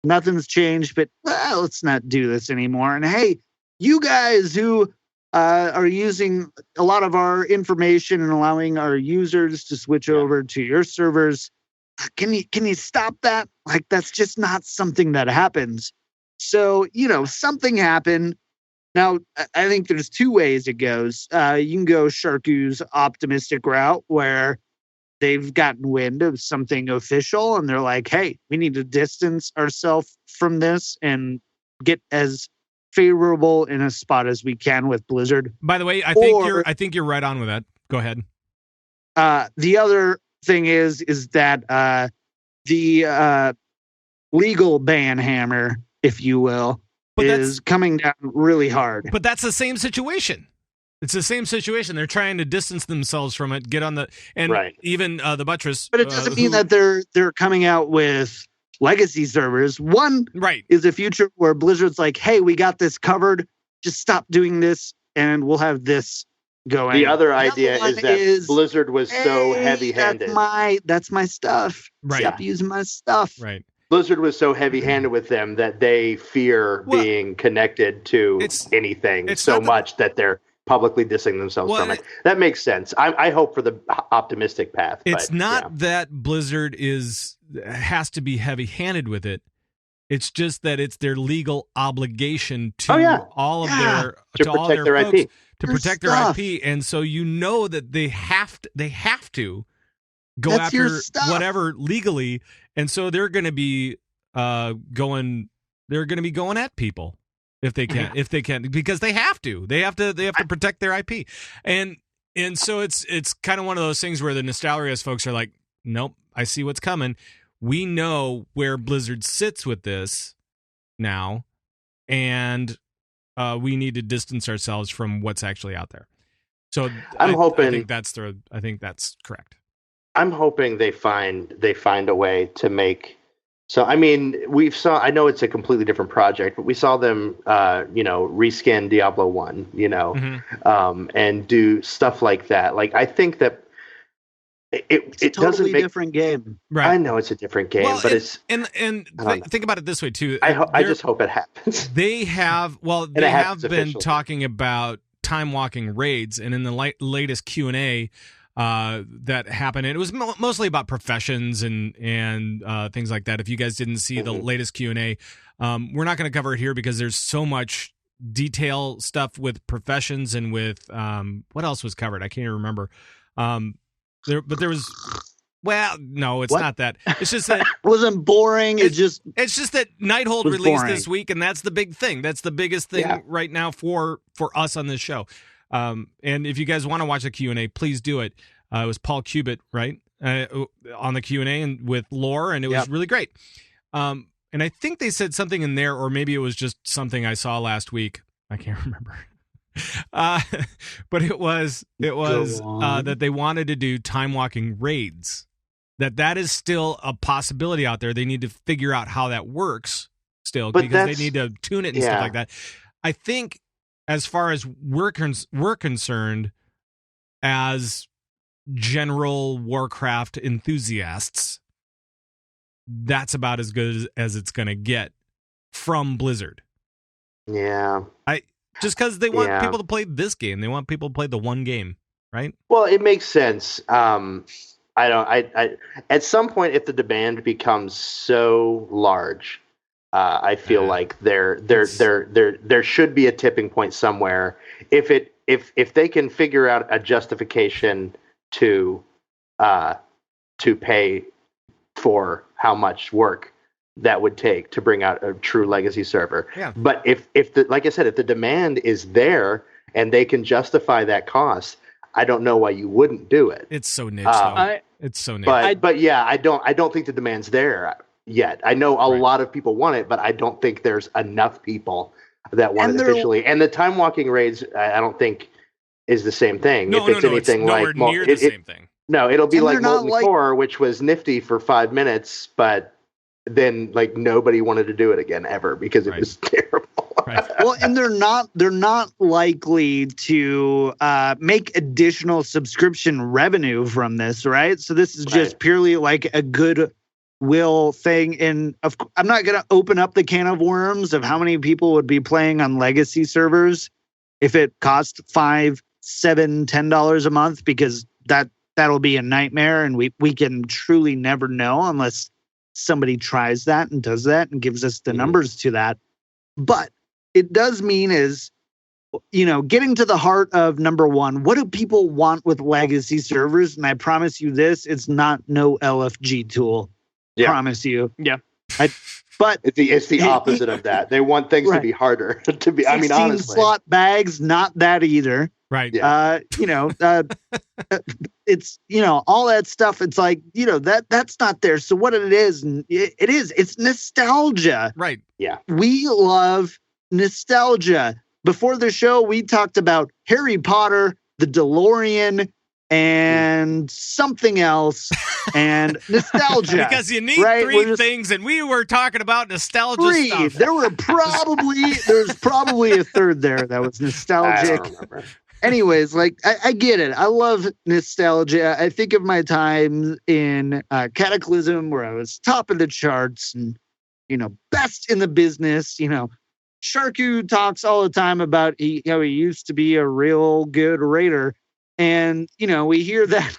nothing's changed, but let's not do this anymore. And hey, you guys who are using a lot of our information and allowing our users to switch over to your servers, can you stop that? Like, that's just not something that happens. So, something happened. Now, I think there's 2 ways it goes. You can go Sharku's optimistic route, where they've gotten wind of something official and they're like, hey, we need to distance ourselves from this and get as favorable in a spot as we can with Blizzard. By the way, I think you're right on with that. Go ahead. The other thing is that the legal ban hammer, if you will, is coming down really hard. But that's the same situation. It's the same situation. They're trying to distance themselves from it, get on the even the buttress. But it doesn't mean that they're coming out with legacy servers. One is a future where Blizzard's like, hey, we got this covered. Just stop doing this, and we'll have this going. The other idea is that Blizzard was so heavy-handed. That's my stuff. Right. Stop using my stuff. Right. Blizzard was so heavy-handed with them that they fear being connected to anything so much that they're publicly dissing themselves from it. That makes sense. I hope for the optimistic path. It's not that Blizzard has to be heavy-handed with it. It's just that it's their legal obligation to all of their folks IP. To protect their IP, and so that they have to go after whatever legally, and so they're going to be going at people if they can because they have to protect their IP, and so it's kind of one of those things where the Nostalrius folks are like, nope, I see what's coming. We know where Blizzard sits with this now, and we need to distance ourselves from what's actually out there. So I think that's correct. I'm hoping they find a way to make. So I mean, I know it's a completely different project, but we saw them, reskin Diablo 1, and do stuff like that. Like I think that. It totally doesn't make different game. Right. I know it's a different game, but think about it this way too. I just hope it happens. They have been talking about time walking raids, and in the latest Q&A that happened, and it was mostly about professions and things like that. If you guys didn't see the latest Q&A, we're not going to cover it here because there's so much detail stuff with professions and with what else was covered. I can't even remember. There was, no, it's not that. It's just that it wasn't boring. It's just that Nighthold released this week, and that's the big thing. That's the biggest thing right now for us on this show. And if you guys want to watch the Q&A, please do it. It was Paul Cubitt, right, on the Q&A and with Lore, and it was really great. And I think they said something in there, or maybe it was just something I saw last week. I can't remember. But it was that they wanted to do time walking raids. That is still a possibility out there. They need to figure out how that works still, because they need to tune it and stuff like that. I think as far as we're concerned, as general Warcraft enthusiasts, that's about as good as it's going to get from Blizzard. Yeah. Just because they want people to play this game. They want people to play the one game, right? Well, it makes sense. At some point, if the demand becomes so large, I feel like there should be a tipping point somewhere. If they can figure out a justification to pay for how much work that would take to bring out a true legacy server. Yeah. But if the demand is there and they can justify that cost, I don't know why you wouldn't do it. It's so niche, though. It's so niche. But yeah, I don't think the demand's there yet. I know a lot of people want it, but I don't think there's enough people that want it officially. And the time walking raids, I don't think is the same thing. No, it's nowhere near the same thing. No, it'll be like Molten Core, which was nifty for 5 minutes, but then nobody wanted to do it again ever because it was terrible. Right. Well, and they're not likely to make additional subscription revenue from this, right? So this is just purely like a goodwill thing. And I'm not going to open up the can of worms of how many people would be playing on legacy servers if it cost $5, $7, $10 a month, because that'll be a nightmare, and we can truly never know unless somebody tries that and does that and gives us the numbers to that. But it does mean is, getting to the heart of number one, what do people want with legacy servers? And I promise you this, it's not no LFG tool. Yeah. Promise you. Yeah. But it's the opposite of that. They want things to be harder to be. I mean, honestly, slot bags, not that either. Right. Yeah. It's all that stuff. It's like that's not there. So what it is, it's nostalgia. Right. Yeah. We love nostalgia. Before the show, we talked about Harry Potter, the DeLorean, and something else, and nostalgia. Because you need three things, and we were talking about nostalgia stuff. There's probably a third there that was nostalgic. I don't remember. anyways, like I get it. I love nostalgia. I think of my time in Cataclysm where I was top of the charts and, best in the business. Sharku talks all the time about how he used to be a real good raider. And, we hear that.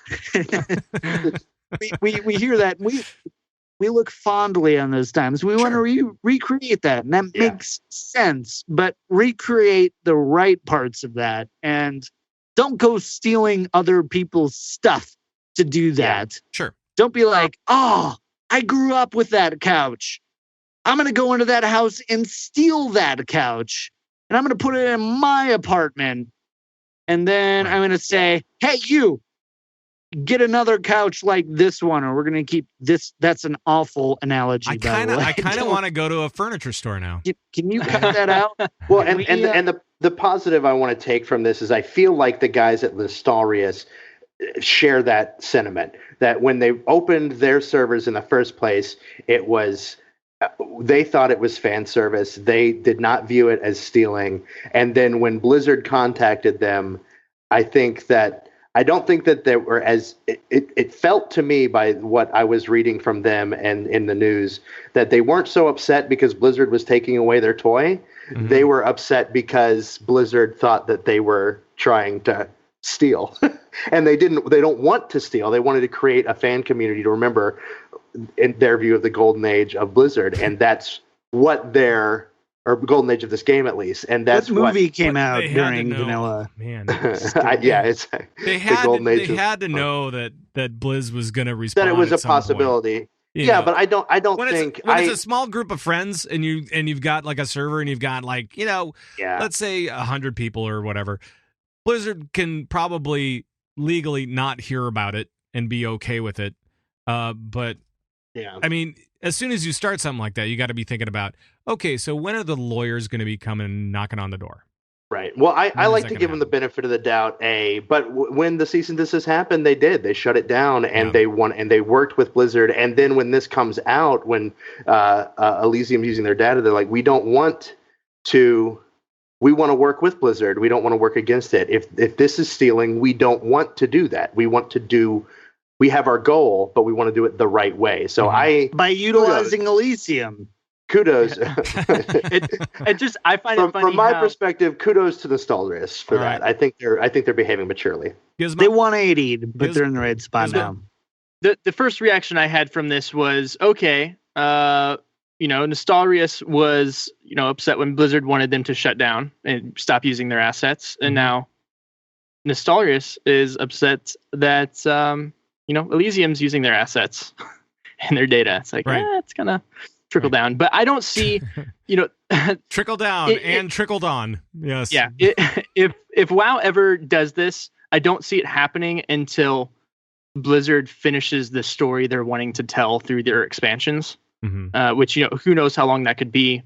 we hear that. We look fondly on those times. We want to recreate that. And that makes sense. But recreate the right parts of that. And don't go stealing other people's stuff to do that. Yeah, sure. Don't be like, oh, I grew up with that couch. I'm going to go into that house and steal that couch. And I'm going to put it in my apartment. And then I'm going to say, hey, you. Get another couch like this one, or we're going to keep this. That's an awful analogy. I kind of want to go to a furniture store now. Can you cut that out? Well, and the positive I want to take from this is I feel like the guys at Nostalrius share that sentiment, that when they opened their servers in the first place, it was they thought it was fan service. They did not view it as stealing. And then when Blizzard contacted them, I don't think that they were as it felt to me by what I was reading from them and in the news that they weren't so upset because Blizzard was taking away their toy. Mm-hmm. They were upset because Blizzard thought that they were trying to steal. And they don't want to steal. They wanted to create a fan community to remember in their view of the golden age of Blizzard. And that's what or golden age of this game, at least, and that's what movie came out during vanilla. Man, it's they had to know that Blizz was going to respond. That it was a possibility. But I don't think it's a small group of friends and you've got like a server and you've got like let's say 100 people or whatever. Blizzard can probably legally not hear about it and be okay with it, but I mean, as soon as you start something like that, you got to be thinking about, okay, so when are the lawyers going to be coming knocking on the door? Right. Well, I like to give them the benefit of the doubt, but when the cease and desist happened, they did. They shut it down, and they worked with Blizzard. And then when this comes out, when Elysium's using their data, they're like, we want to work with Blizzard. We don't want to work against it. If this is stealing, we don't want to do that. We have our goal, but we want to do it the right way. So by utilizing Elysium. Kudos. I find it funny from my perspective. Kudos to Nostalrius for that. I think they're behaving maturely. They 180'd, but they're in the right spot now. The first reaction I had from this was okay. Nostalrius was upset when Blizzard wanted them to shut down and stop using their assets, and now Nostalrius is upset that Elysium's using their assets and their data. It's like, it's gonna trickle down. But I don't see, trickle down and trickled on. Yes. Yeah. If WoW ever does this, I don't see it happening until Blizzard finishes the story they're wanting to tell through their expansions, which, who knows how long that could be.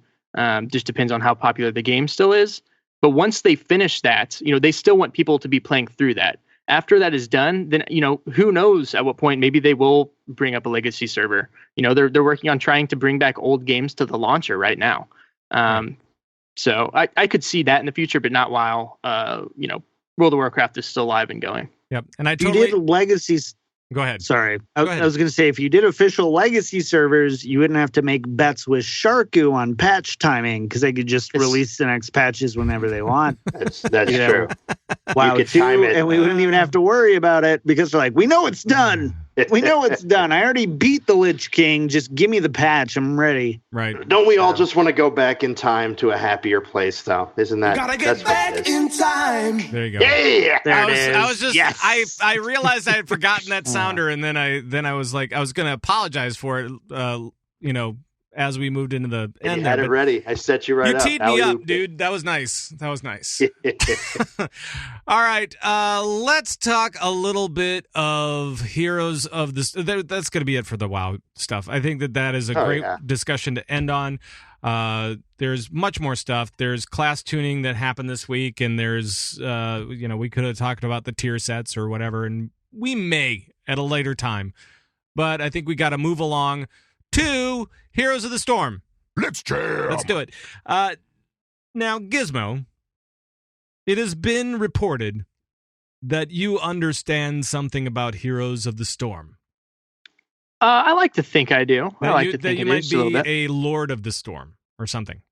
Just depends on how popular the game still is. But once they finish that, they still want people to be playing through that. After that is done, then, who knows at what point maybe they will bring up a legacy server. They're working on trying to bring back old games to the launcher right now. So I could see that in the future, but not while, World of Warcraft is still alive and going. Yep. And you did legacies. Go ahead. Sorry. I was going to say, if you did official legacy servers, you wouldn't have to make bets with Sharku on patch timing because they could just release the next patches whenever they want. That's true. Wow, and we wouldn't even have to worry about it because they're like, we know it's done. We know it's done. I already beat the Lich King. Just give me the patch. I'm ready. Right. Don't we all just want to go back in time to a happier place, though? Isn't that? Gotta get back in time. There you go. Yeah. I was just. Yes. I realized I had forgotten that sounder, and then I was like, I was going to apologize for it. As we moved into the end. You had it ready. I set you right up. You teed me up, dude. That was nice. All right. Let's talk a little bit of Heroes of this. That's going to be it for the WoW stuff. I think that is a great discussion to end on. There's much more stuff. There's class tuning that happened this week, and there's, we could have talked about the tier sets or whatever, and we may at a later time. But I think we got to move along to Heroes of the Storm. Let's jam. Let's do it. Now, Gizmo, It has been reported that you understand something about Heroes of the Storm. I like to think I do. I like to think that you might be a Lord of the Storm or something.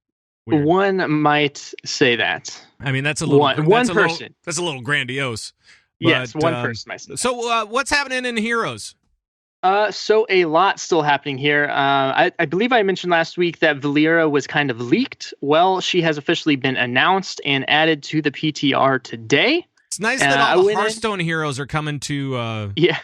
Weird. One might say that. I mean, that's a little one person. That's a little grandiose. Yes, one person might say that. So, what's happening in Heroes? So a lot still happening here. I believe I mentioned last week that Valeera was kind of leaked. Well, she has officially been announced and added to the PTR today. It's nice that all the Hearthstone heroes are coming to. Yeah.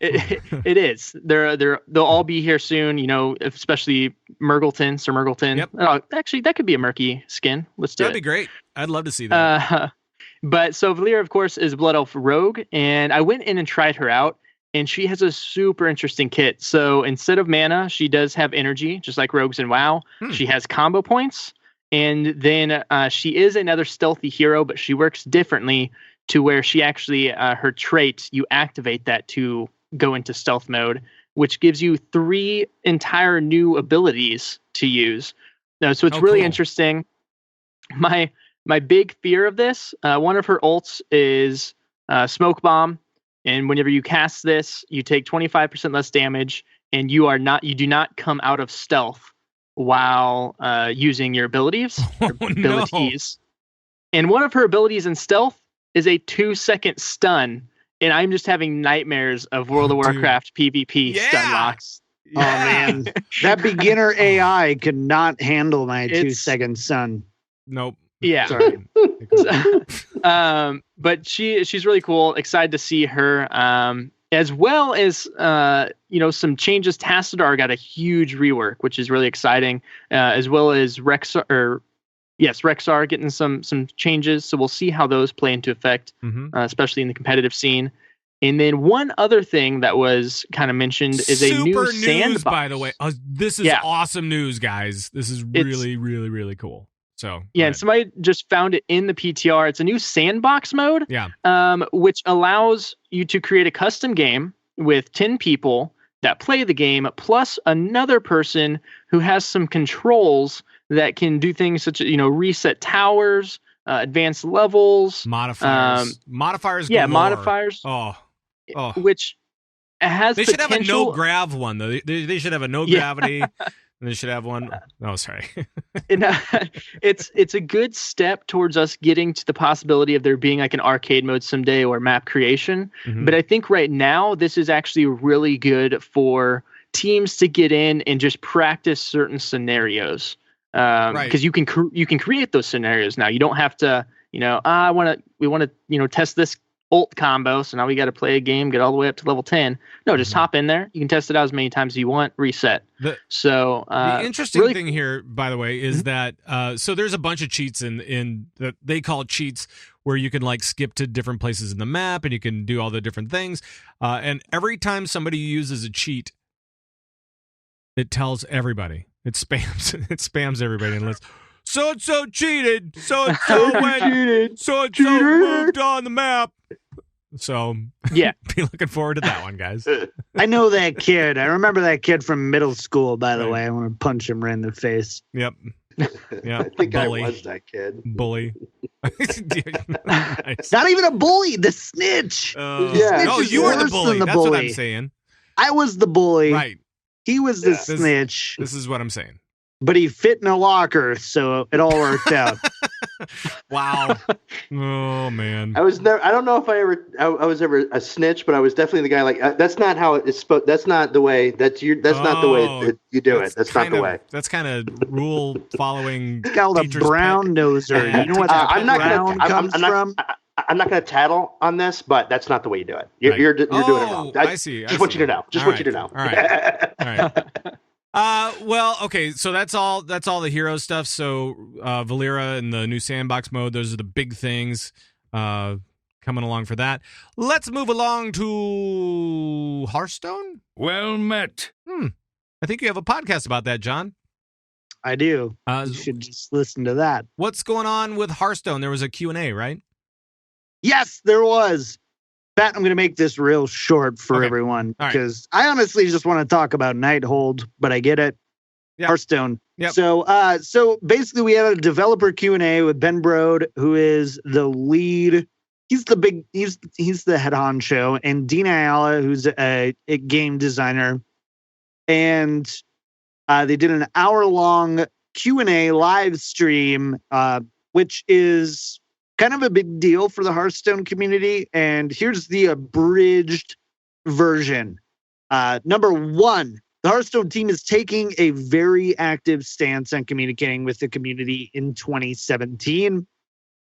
It is. They'll all be here soon. You know, especially Sir Murgleton. Yep. Actually, that could be a murky skin. Let's do it. That'd be great. I'd love to see that. But so Valeera, of course, is Blood Elf Rogue, and I went in and tried her out, and she has a super interesting kit. So instead of mana, she does have energy, just like rogues in WoW. She has combo points, and then she is another stealthy hero, but she works differently to where she actually, her trait, you activate that to go into stealth mode, which gives you 3 entire new abilities to use. So it's really interesting. My big fear of this, one of her ults is Smoke Bomb, and whenever you cast this, you take 25% less damage, and you do not come out of stealth while using your abilities. No. And one of her abilities in stealth is a 2-second stun, and I'm just having nightmares of World of Warcraft PvP stun locks. Oh man, that beginner AI could not handle my 2-second stun. Nope. Yeah. Sorry. But she's really cool. Excited to see her. As well as some changes. Tassadar got a huge rework, which is really exciting. As well as Rexar getting some changes. So we'll see how those play into effect, especially in the competitive scene. And then one other thing that was kind of mentioned is a new sandbox. By the way, this is awesome news, guys. This is really, really, really cool. So and somebody just found it in the PTR. It's a new sandbox mode, which allows you to create a custom game with 10 people that play the game, plus another person who has some controls that can do things such as reset towers, advanced levels, modifiers, galore. Modifiers. Oh, which has. They should have a no grav one though. They should have a no gravity. And they should have one. Oh, sorry. It's a good step towards us getting to the possibility of there being like an arcade mode someday or map creation. But I think right now this is actually really good for teams to get in and just practice certain scenarios. Because you can create those scenarios now. You don't have to. We want to test this ult combo, so now we got to play a game, get all the way up to level 10. No, just hop in there. You can test it out as many times as you want, reset. The interesting thing here, by the way, is that so there's a bunch of cheats in that they call cheats, where you can like skip to different places in the map and you can do all the different things. And every time somebody uses a cheat, it tells everybody. It spams everybody and lets. So-and-so cheated. So-and-so went. Cheated. So-and-so moved on the map. So, be looking forward to that one, guys. I know that kid. I remember that kid from middle school, by the way. I want to punch him right in the face. Yep. I think bully. I was that kid. Bully. Nice. Not even a bully, the snitch. No, you were the bully. That's what I'm saying. I was the bully. Right. He was the snitch. This is what I'm saying. But he fit in a locker, so it all worked out. Wow. Oh man. I don't know if I was ever a snitch, but I was definitely the guy like that's not how it's supposed. That's not the way. That's not the way that you do it. That's not the way. That's kind of rule following. It's called a brown noser. You know what I'm not going to tattle on this, but that's not the way you do it. You're doing it wrong. I see. Just want you to know. Just want you to know. All right. All right. Well, okay, so that's all the hero stuff. So Valeera and the new sandbox mode, those are the big things coming along for that. Let's move along to Hearthstone. Well met. I think you have a podcast about that, John. I do. You should just listen to that. What's going on with Hearthstone? There was a Q&A, right? Yes, there was. Pat, I'm going to make this real short for everyone because I honestly just want to talk about Nighthold, but I get it. Hearthstone. Yep. So basically, we had a developer Q&A with Ben Brode, who is the lead. He's the head honcho, and Dean Ayala, who's a game designer, and they did an hour-long Q&A live stream, which is kind of a big deal for the Hearthstone community. And here's the abridged version. Number one, the Hearthstone team is taking a very active stance on communicating with the community in 2017.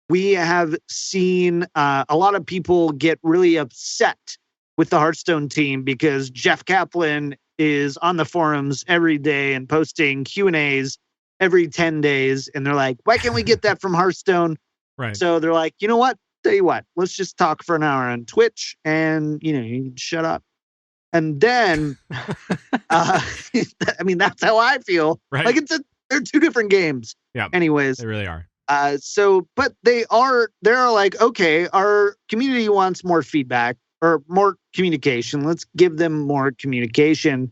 We have seen a lot of people get really upset with the Hearthstone team because Jeff Kaplan is on the forums every day and posting Q&As every 10 days. And they're like, why can't we get that from Hearthstone? Right. So they're like, you know what? Tell you what, let's just talk for an hour on Twitch and, you can shut up. And then, I mean, that's how I feel. Right. Like they're two different games. Yeah. Anyways. They really are. But they're like, okay, our community wants more feedback or more communication. Let's give them more communication.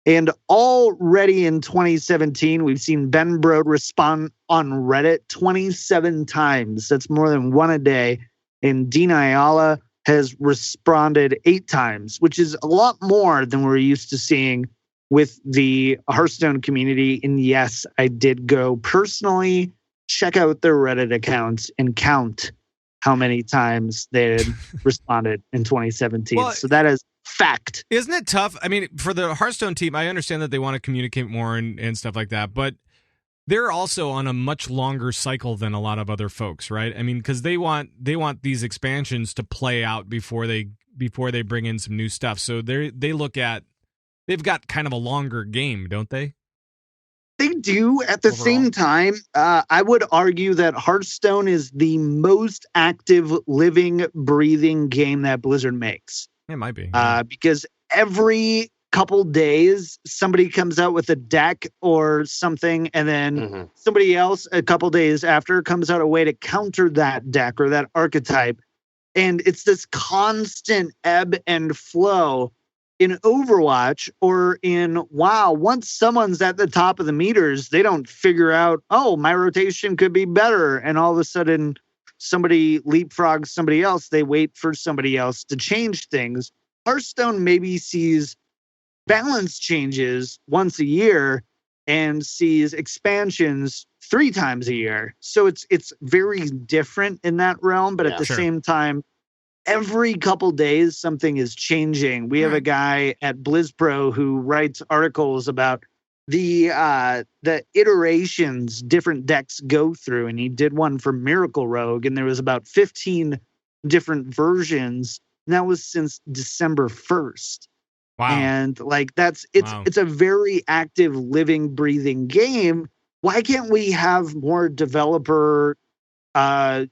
And already in 2017, we've seen Ben Brode respond on Reddit 27 times. That's more than one a day. And Dean Ayala has responded 8 times, which is a lot more than we're used to seeing with the Hearthstone community. And yes, I did go personally check out their Reddit accounts and count how many times they had responded in 2017. Well, so that is fact. Isn't it tough? I mean, for the Hearthstone team, I understand that they want to communicate more and stuff like that, but they're also on a much longer cycle than a lot of other folks, right? I mean, because they want these expansions to play out before they bring in some new stuff. So they've got kind of a longer game, don't they? They do. At the same time, I would argue that Hearthstone is the most active, living, breathing game that Blizzard makes. It might be. Because every couple days, somebody comes out with a deck or something, and then somebody else a couple days after comes out a way to counter that deck or that archetype. And it's this constant ebb and flow. In Overwatch or in WoW, once someone's at the top of the meters, they don't figure out, oh, my rotation could be better. And all of a sudden, somebody leapfrogs somebody else. They wait for somebody else to change things. Hearthstone maybe sees balance changes once a year and sees expansions 3 times a year. So it's very different in that realm. But at the same time, every couple days, something is changing. We have a guy at BlizzPro who writes articles about the iterations different decks go through, and he did one for Miracle Rogue, and there was about 15 different versions, and that was since December 1st. Wow. And like it's a very active, living, breathing game. Why can't we have more developer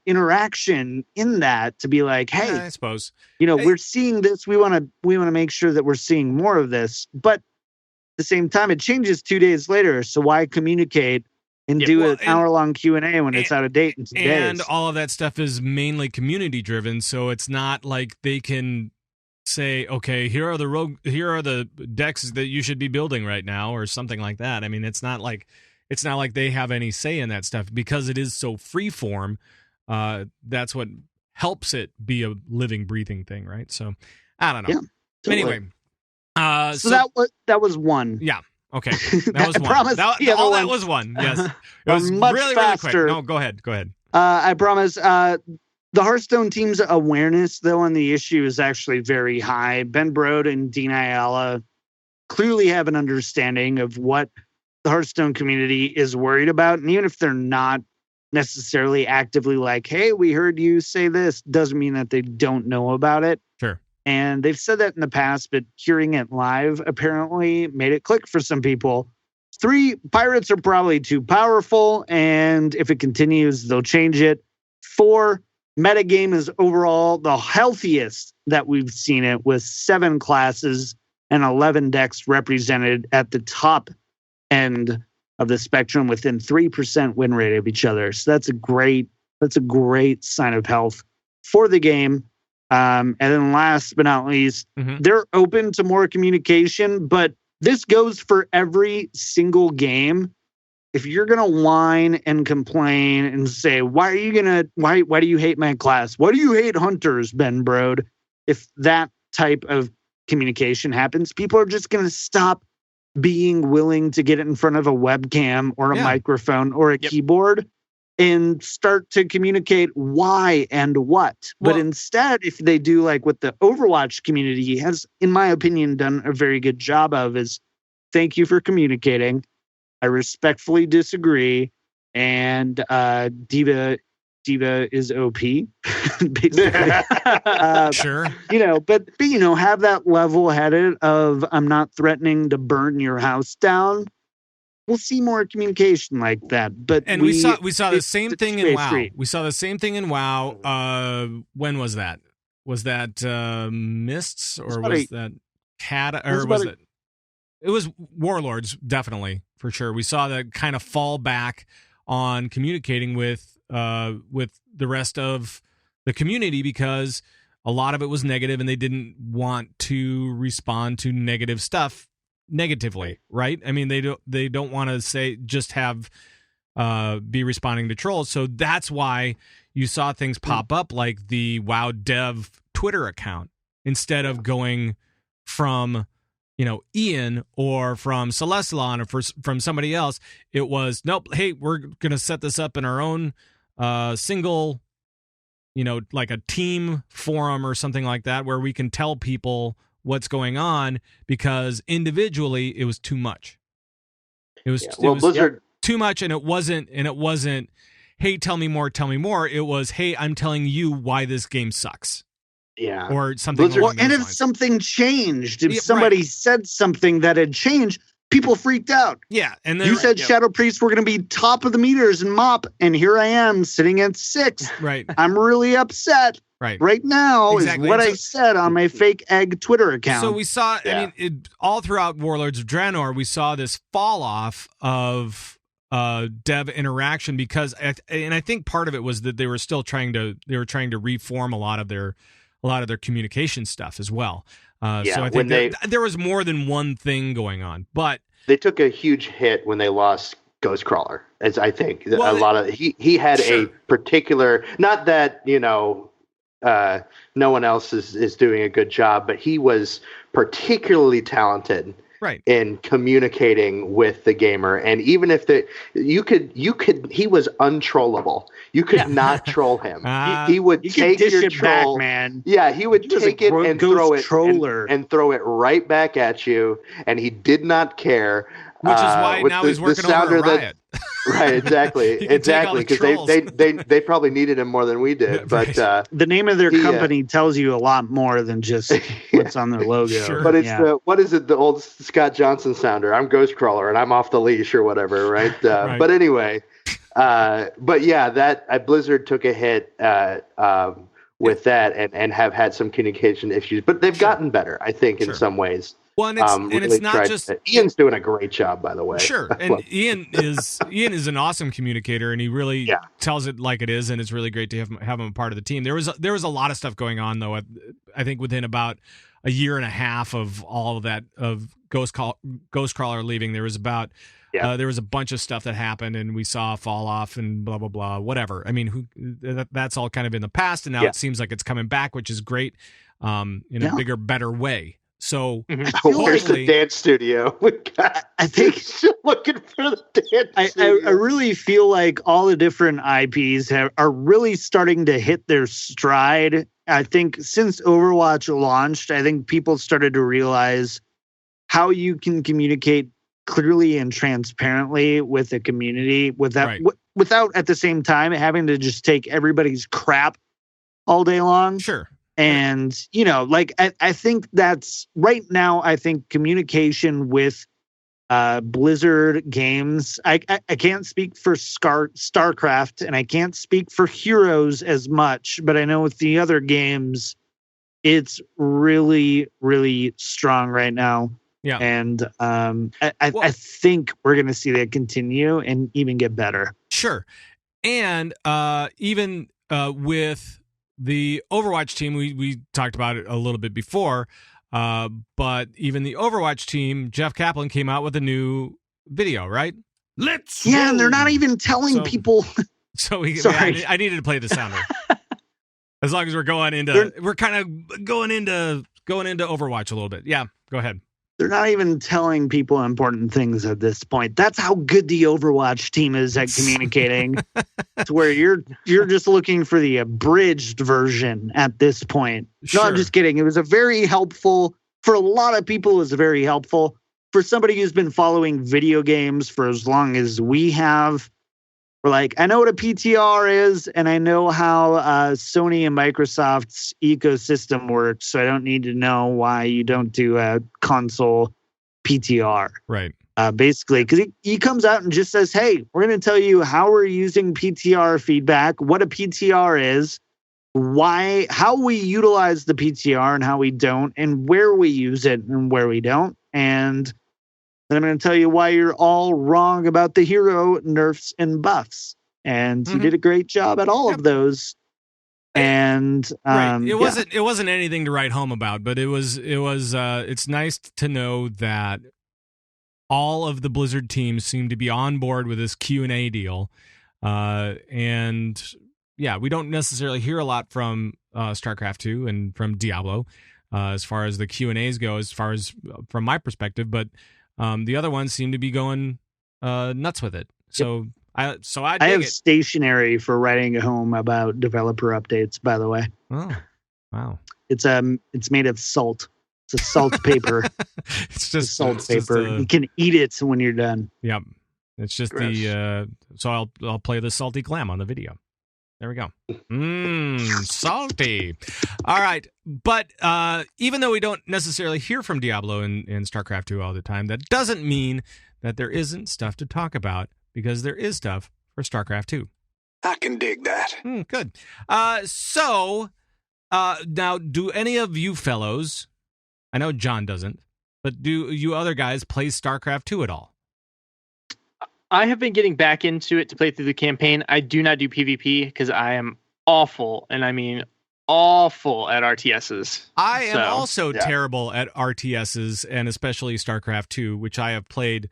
interaction in that to be like, hey, I suppose we're seeing this. We want to make sure that we're seeing more of this. But at the same time, it changes 2 days later. So why communicate and do an hour-long Q&A when it's out of date in 2 days? And all of that stuff is mainly community driven, so it's not like they can say, okay, here are the decks that you should be building right now, or something like that. I mean, it's not like they have any say in that stuff because it is so freeform. That's what helps it be a living, breathing thing, right? So I don't know. Yeah, totally. Anyway, so that was one. Yeah. Okay. That was one. That was one. Yes. It was much really, faster. really quick. No, go ahead. I promise. The Hearthstone team's awareness, though, on the issue is actually very high. Ben Brode and Dean Ayala clearly have an understanding of what the Hearthstone community is worried about. And even if they're not necessarily actively like, hey, we heard you say this, doesn't mean that they don't know about it. Sure. And they've said that in the past, but hearing it live apparently made it click for some people. 3, pirates are probably too powerful, and if it continues, they'll change it. 4, metagame is overall the healthiest that we've seen it, with 7 classes and 11 decks represented at the top end of the spectrum within 3% win rate of each other. So that's a great sign of health for the game. And then last but not least, they're open to more communication, but this goes for every single game. If you're going to whine and complain and say, why do you hate my class? Why do you hate hunters, Ben Brode? If that type of communication happens, people are just going to stop being willing to get in front of a webcam or a microphone or a keyboard and start to communicate why and what. Well, but instead, if they do like what the Overwatch community has, in my opinion, done a very good job of, is thank you for communicating. I respectfully disagree. And Diva is OP, basically. Sure. But have that level-headed of, I'm not threatening to burn your house down. We'll see more communication like that. But we saw the same thing in WoW. We saw the same thing in WoW. When was that? Was that Mists or was that Cat? Or was it? It was Warlords, definitely, for sure. We saw that kind of fall back on communicating with the rest of the community because a lot of it was negative and they didn't want to respond to negative stuff negatively, right? I mean, they don't want to say just have be responding to trolls. So that's why you saw things pop up like the WoW Dev Twitter account instead of going from Ian or from Celestalon or from somebody else. It was, nope, hey, we're going to set this up in our own single, like a team forum or something like that, where we can tell people what's going on, because individually it was too much. It was Blizzard too much, and it wasn't, hey, tell me more. It was, hey, I'm telling you why this game sucks. Yeah. Or something. And if something changed, if somebody said something that had changed, people freaked out. Yeah. And you said Shadow Priest were going to be top of the meters in MOP, and here I am sitting at 6th. Right. I'm really upset. Right now is what I said on my fake egg Twitter account. So we saw, all throughout Warlords of Draenor, we saw this fall off of dev interaction because, and I think part of it was that they were still trying to reform a lot of their communication stuff as well. So I think there was more than one thing going on, but they took a huge hit when they lost Ghostcrawler. As I think a lot of he had a particular, not that no one else is doing a good job, but he was particularly talented in communicating with the gamer. And even if he was untrollable. You could not troll him. He would take your troll, back, man. Yeah, he would take it and throw it and throw it right back at you, and he did not care. Which is why now he's working over a Riot. Right, exactly, because they probably needed him more than we did. But the name of their company tells you a lot more than just what's on their logo. Sure. But it's the old Scott Johnson sounder? I'm Ghostcrawler and I'm off the leash or whatever, right? Right. But anyway, Blizzard took a hit with that and have had some communication issues, but they've gotten better, I think, in some ways. Well, and it's not just Ian's doing a great job, by the way. Sure, and Ian is an awesome communicator, and he really tells it like it is, and it's really great to have him a part of the team. There was a lot of stuff going on though. I think within about a year and a half of all of that of Ghostcrawler leaving, there was about there was a bunch of stuff that happened, and we saw a fall off and blah blah blah, whatever. I mean, that's all kind of in the past, and now it seems like it's coming back, which is great, in a bigger, better way. So where's the dance studio? I think still looking for the dance studio. I really feel like all the different IPs are really starting to hit their stride. I think since Overwatch launched, I think people started to realize how you can communicate clearly and transparently with the community without at the same time having to just take everybody's crap all day long. Sure. And, I think that's right now, I think communication with Blizzard games, I can't speak for StarCraft and I can't speak for Heroes as much, but I know with the other games, it's really, really strong right now. Yeah. And I think we're going to see that continue and even get better. Sure. And even with the Overwatch team, we talked about it a little bit before. But even the Overwatch team, Jeff Kaplan, came out with a new video, right? And they're not even telling people. So I needed to play the sounder. As long as we're going into, we're kind of going into Overwatch a little bit. Yeah, go ahead. They're not even telling people important things at this point. That's how good the Overwatch team is at communicating. To where you're just looking for the abridged version at this point. Sure. No, I'm just kidding. It was a very helpful for a lot of people. It was very helpful for somebody who's been following video games for as long as we have. We're like, I know what a PTR is, and I know how Sony and Microsoft's ecosystem works, so I don't need to know why you don't do a console PTR. Right. Basically, because he comes out and just says, hey, we're going to tell you how we're using PTR feedback, what a PTR is, how we utilize the PTR and how we don't, and where we use it and where we don't. And then I'm going to tell you why you're all wrong about the hero nerfs and buffs. And he did a great job at all of those. And right. It wasn't anything to write home about, but it's nice to know that all of the Blizzard teams seem to be on board with this Q&A deal. And yeah, we don't necessarily hear a lot from StarCraft 2 and from Diablo as far as the Q&As go, as far as from my perspective, but the other ones seem to be going nuts with it. So I have stationery for writing home about developer updates, by the way. Oh, wow. It's made of salt. It's a salt paper. It's just salt paper. You can eat it when you're done. Yep. It's just so I'll play the salty clam on the video. There we go. Salty. All right. But even though we don't necessarily hear from Diablo and StarCraft 2 all the time, that doesn't mean that there isn't stuff to talk about, because there is stuff for StarCraft 2. I can dig that. Good. So now, do any of you fellows, I know John doesn't, but do you other guys play StarCraft 2 at all? I have been getting back into it to play through the campaign. I do not do PvP because I am awful, and I mean awful at RTSs. I am also terrible at RTSs, and especially StarCraft 2, which I have played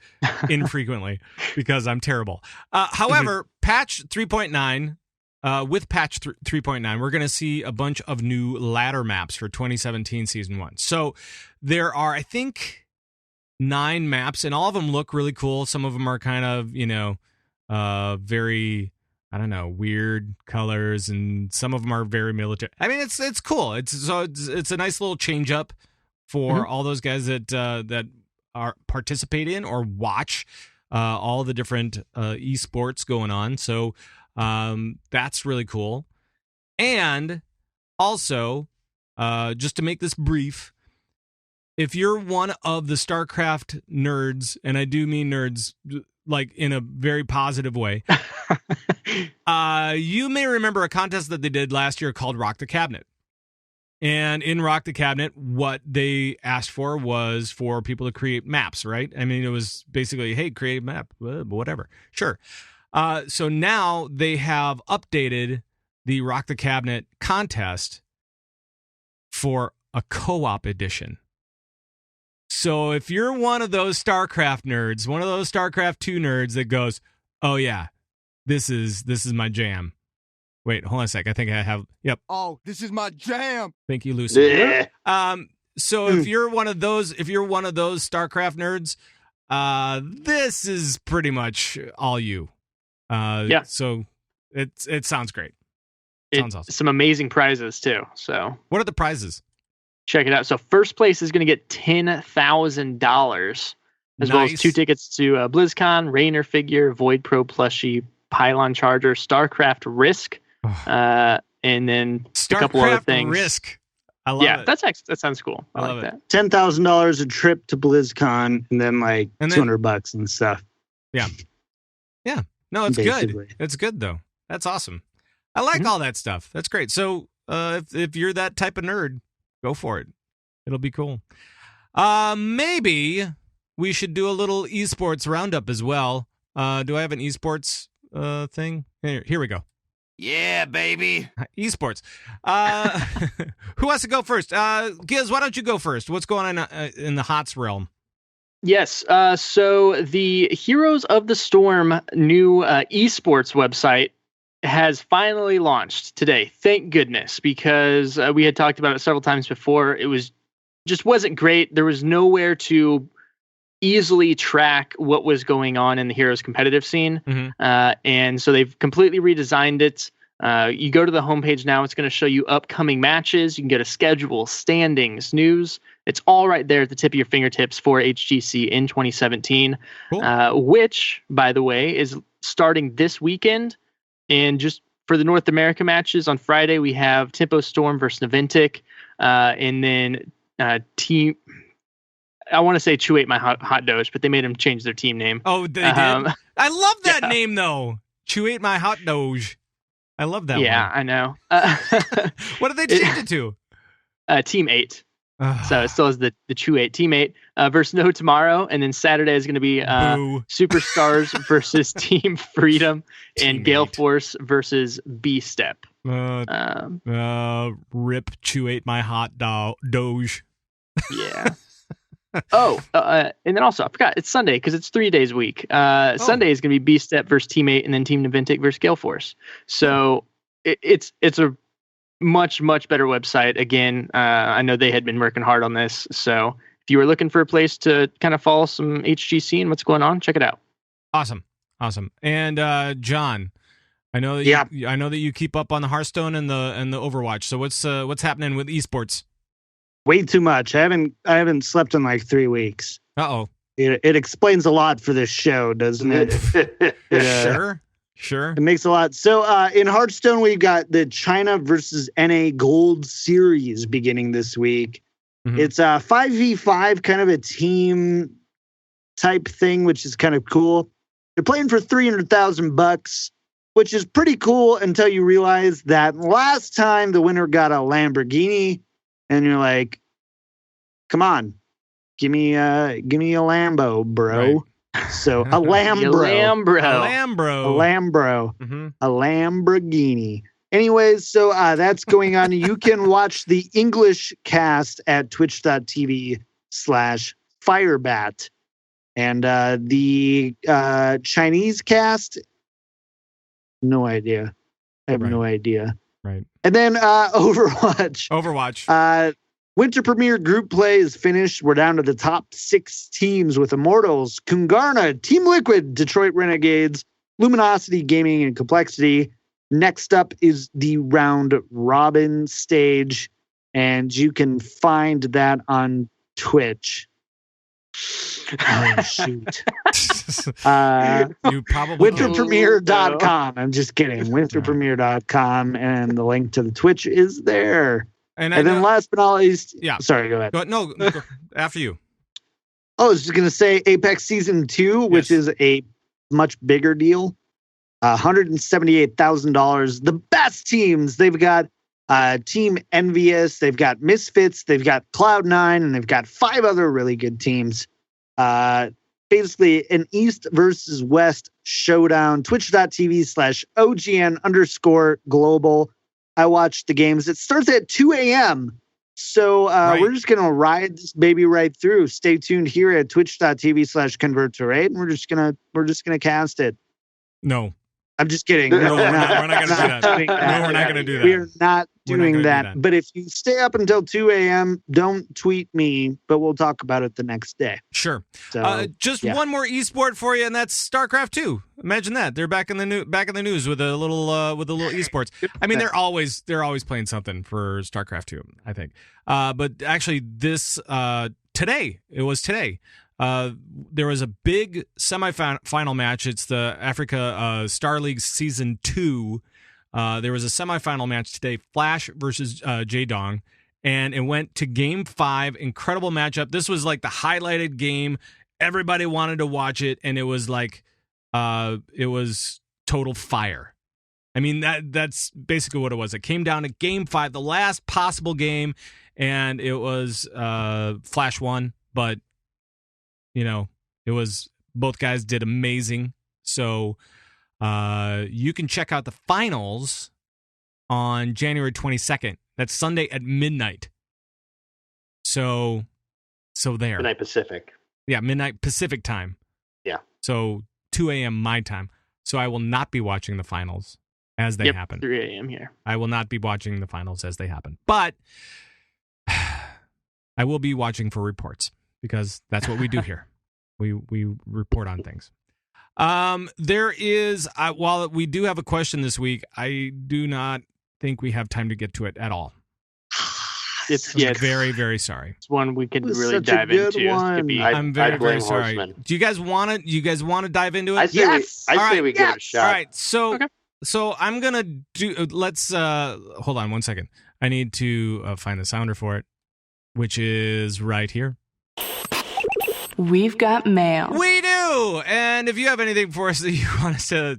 infrequently because I'm terrible. However, patch 3.9, with patch 3.9, we're going to see a bunch of new ladder maps for 2017 Season 1. So there are, I think, 9 maps, and all of them look really cool. Some of them are kind of, very, I don't know, weird colors, and some of them are very military. I mean, it's cool. It's a nice little change up for all those guys that participate in or watch all the different eSports going on. So that's really cool. And also, just to make this brief, if you're one of the StarCraft nerds, and I do mean nerds like in a very positive way, you may remember a contest that they did last year called Rock the Cabinet. And in Rock the Cabinet, what they asked for was for people to create maps, right? I mean, it was basically, hey, create a map, whatever. Sure. So now they have updated the Rock the Cabinet contest for a co-op edition. So if you're one of those StarCraft nerds, one of those StarCraft 2 nerds that goes, oh yeah, this is my jam. Wait, hold on a sec. I think I have, yep. Oh, this is my jam. Thank you, Lucy. Yeah. So if you're one of those StarCraft nerds, this is pretty much all you. Yeah. So it sounds great. Sounds awesome. Some amazing prizes too. So what are the prizes? Check it out. So first place is going to get $10,000, as well as 2 tickets to BlizzCon, Raynor figure, Void Pro plushie, Pylon Charger, StarCraft Risk, and then a couple other things. Risk. I love it. That sounds cool. I like that. $10,000 a trip to BlizzCon, and then $200 and stuff. Yeah. Yeah. No, it's basically good. It's good though. That's awesome. I like all that stuff. That's great. So if you're that type of nerd, go for it. It'll be cool. Maybe we should do a little eSports roundup as well. Do I have an eSports thing? Here we go. Yeah, baby. eSports. Who wants to go first? Giz, why don't you go first? What's going on in the HOTS realm? Yes. So the Heroes of the Storm new eSports website has finally launched today. Thank goodness, because we had talked about it several times before. It wasn't great. There was nowhere to easily track what was going on in the Heroes competitive scene. And so they've completely redesigned it. You go to the homepage now, it's going to show you upcoming matches. You can go to schedule, standings, news. It's all right there at the tip of your fingertips for HGC in 2017, cool. Which, by the way, is starting this weekend. And just for the North America matches, on Friday, we have Tempo Storm versus Naventic. And then team... I want to say Chew Ate My Hot Doge, but they made them change their team name. Oh, they did? I love that name, though. Chew Ate My Hot Doge. I love that one. Yeah, I know. What did they change it to? Team 8. So it still has the Chew 8 Team 8 versus No Tomorrow. And then Saturday is going to be Superstars versus Team Freedom and Gale Force versus B-Step. Rip Chew Ate My Hot Doge. Yeah. And then also, I forgot, it's Sunday because it's 3 days a week. Sunday is going to be B-Step versus Team 8 and then Team Naventic versus Gale Force. So it's a much, much better website. Again, I know they had been working hard on this. So if you were looking for a place to kind of follow some HGC and what's going on, check it out. Awesome. And John, I know that you keep up on the Hearthstone and the Overwatch. So what's happening with esports? Way too much. I haven't slept in like 3 weeks. Uh-oh. It explains a lot for this show, doesn't it? Sure. It makes a lot. So in Hearthstone, we've got the China versus NA Gold Series beginning this week. Mm-hmm. It's a 5v5 kind of a team type thing, which is kind of cool. They're playing for $300,000, which is pretty cool until you realize that last time the winner got a Lamborghini. And you're like, come on, give me a Lambo, bro. Right. So a Lambro. Mm-hmm. A Lamborghini. Anyways, so that's going on. You can watch the English cast at twitch.tv/Firebat. And the Chinese cast, no idea. I have no idea. Right. And then Overwatch. Winter Premiere group play is finished. We're down to the top 6 teams with Immortals, Kungarna, Team Liquid, Detroit Renegades, Luminosity Gaming, and Complexity. Next up is the round robin stage, and you can find that on Twitch. Oh, shoot. You probably winterpremiere.com. I'm just kidding. Winterpremiere.com, and the link to the Twitch is there. And then last but not least, sorry, go ahead. Go after you. I was just going to say Apex Season 2, which is a much bigger deal. $178,000. The best teams. They've got Team Envious, they've got Misfits, they've got Cloud9, and they've got 5 other really good teams. Basically an East versus West showdown. Twitch.tv/OGN_global. I watched the games. It starts at 2 a.m. So we're just going to ride this baby right through. Stay tuned here at twitch.tv/convert-to-rate, and we're just going to cast it. No. I'm just kidding. No, we're not going to do that. No, we're not going to do that. We're not doing that. But if you stay up until 2 a.m., don't tweet me, but we'll talk about it the next day. Sure. So, just one more esport for you, and that's StarCraft 2. Imagine that. They're back in the news with a little esports. I mean, they're always playing something for StarCraft 2, I think. But actually this today. There was a big semifinal match. It's the Africa Star League Season 2. There was a semifinal match today, Flash versus Jaedong, and it went to Game 5. Incredible matchup. This was like the highlighted game. Everybody wanted to watch it, and it was like it was total fire. I mean, that's basically what it was. It came down to Game 5, the last possible game, and it was Flash won, but it was both guys did amazing. So You can check out the finals on January 22nd. That's Sunday at midnight. So there. Midnight Pacific. Yeah, midnight Pacific time. Yeah. So 2 a.m. my time. So I will not be watching the finals as they happen. 3 a.m. here. I will not be watching the finals as they happen. But I will be watching for reports because that's what we do here. We report on things. There is, while we do have a question this week, I do not think we have time to get to it at all. It's very, very sorry. It's one we could really dive into. I'm very, very sorry. Horstmann. Do you guys want to? You guys want to dive into it? I say we give it a shot. All right. So I'm gonna do. Let's hold on 1 second. I need to find the sounder for it, which is right here. We've got mail. We do! And if you have anything for us that you want us to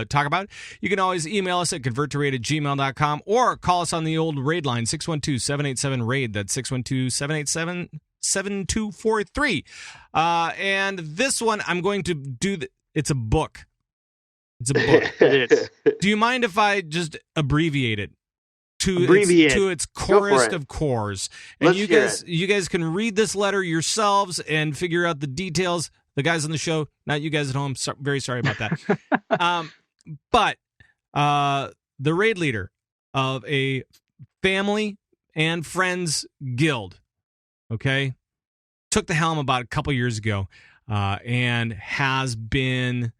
talk about, you can always email us at converttoraid@gmail.com or call us on the old raid line, 612-787-RAID. That's 612-787-7243. And this one, I'm going to do... It's a book. It's a book. It is. Do you mind if I just abbreviate it? To its corest of cores. And you guys can read this letter yourselves and figure out the details. The guys on the show, not you guys at home, very sorry about that. But the raid leader of a family and friends guild, okay, took the helm about a couple years ago and has been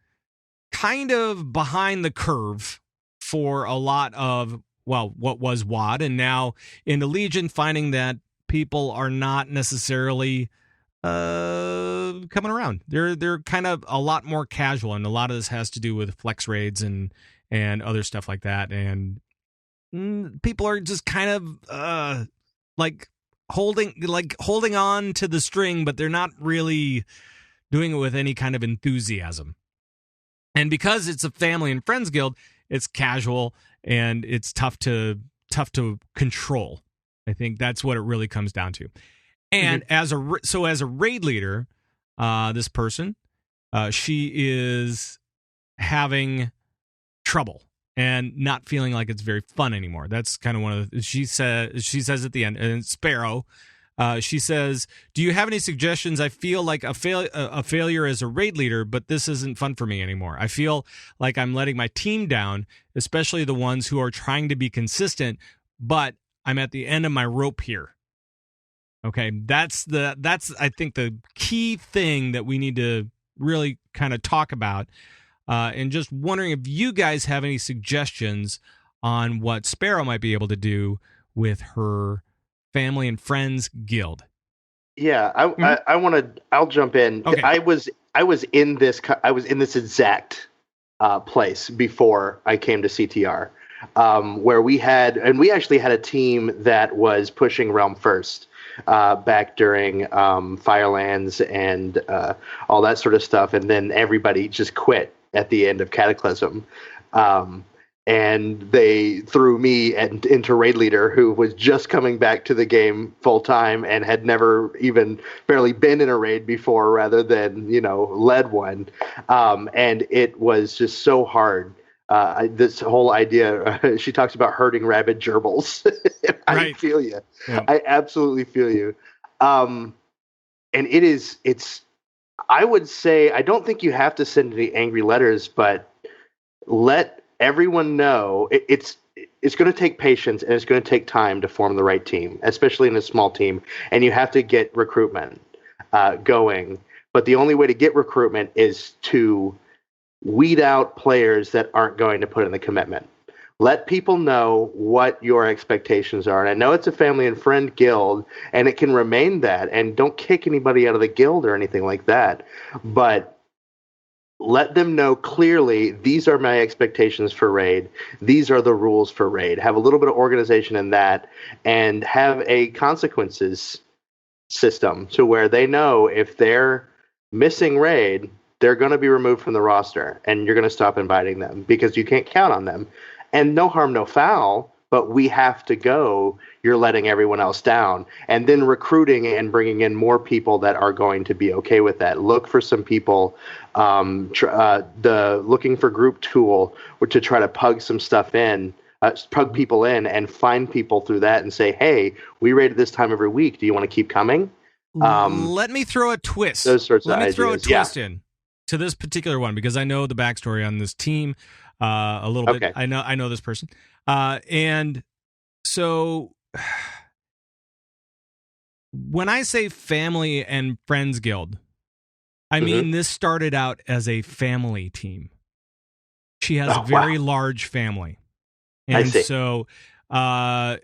kind of behind the curve for a lot of what was WOD, and now in the Legion, finding that people are not necessarily coming around. They're kind of a lot more casual, and a lot of this has to do with flex raids and other stuff like that. And people are just kind of holding on to the string, but they're not really doing it with any kind of enthusiasm. And because it's a family and friends guild, it's casual. And it's tough to control. I think that's what it really comes down to. And as a raid leader, this person, she is having trouble and not feeling like it's very fun anymore. That's kind of one of the. She says at the end, and Sparrow. She says, "Do you have any suggestions? I feel like a failure as a raid leader, but this isn't fun for me anymore. I feel like I'm letting my team down, especially the ones who are trying to be consistent, but I'm at the end of my rope here." Okay, that's I think the key thing that we need to really kind of talk about, and just wondering if you guys have any suggestions on what Sparrow might be able to do with her family and friends guild. Yeah, I'll jump in. Okay. I was in this exact place before I came to CTR, where we actually had a team that was pushing Realm First back during Firelands and all that sort of stuff, and then everybody just quit at the end of Cataclysm. And they threw me into raid leader, who was just coming back to the game full time and had never even barely been in a raid before, rather than led one. And it was just so hard. This whole idea. She talks about herding rabid gerbils. I feel you. Yeah. I absolutely feel you. And it's. I would say I don't think you have to send any angry letters, but let everyone know it's going to take patience, and it's going to take time to form the right team, especially in a small team. And you have to get recruitment going. But the only way to get recruitment is to weed out players that aren't going to put in the commitment. Let people know what your expectations are. And I know it's a family and friend guild, and it can remain that. And don't kick anybody out of the guild or anything like that. But let them know clearly, these are my expectations for raid. These are the rules for raid. Have a little bit of organization in that, and have a consequences system to where they know if they're missing raid, they're going to be removed from the roster, and you're going to stop inviting them because you can't count on them. And no harm, no foul. but we have to go. You're letting everyone else down. And then recruiting and bringing in more people that are going to be okay with that. Look for some people, the looking for group tool, or to try to plug some stuff in. Plug people in and find people through that and say, hey, we raid at this time every week. Do you want to keep coming? Let me throw a twist. Those sorts of ideas. Let me throw a twist yeah. in to this particular one because I know the backstory on this team a little bit. I know this person. And so when I say family and friends guild, I mean this started out as a family team. She has a very large family. And I see. So, and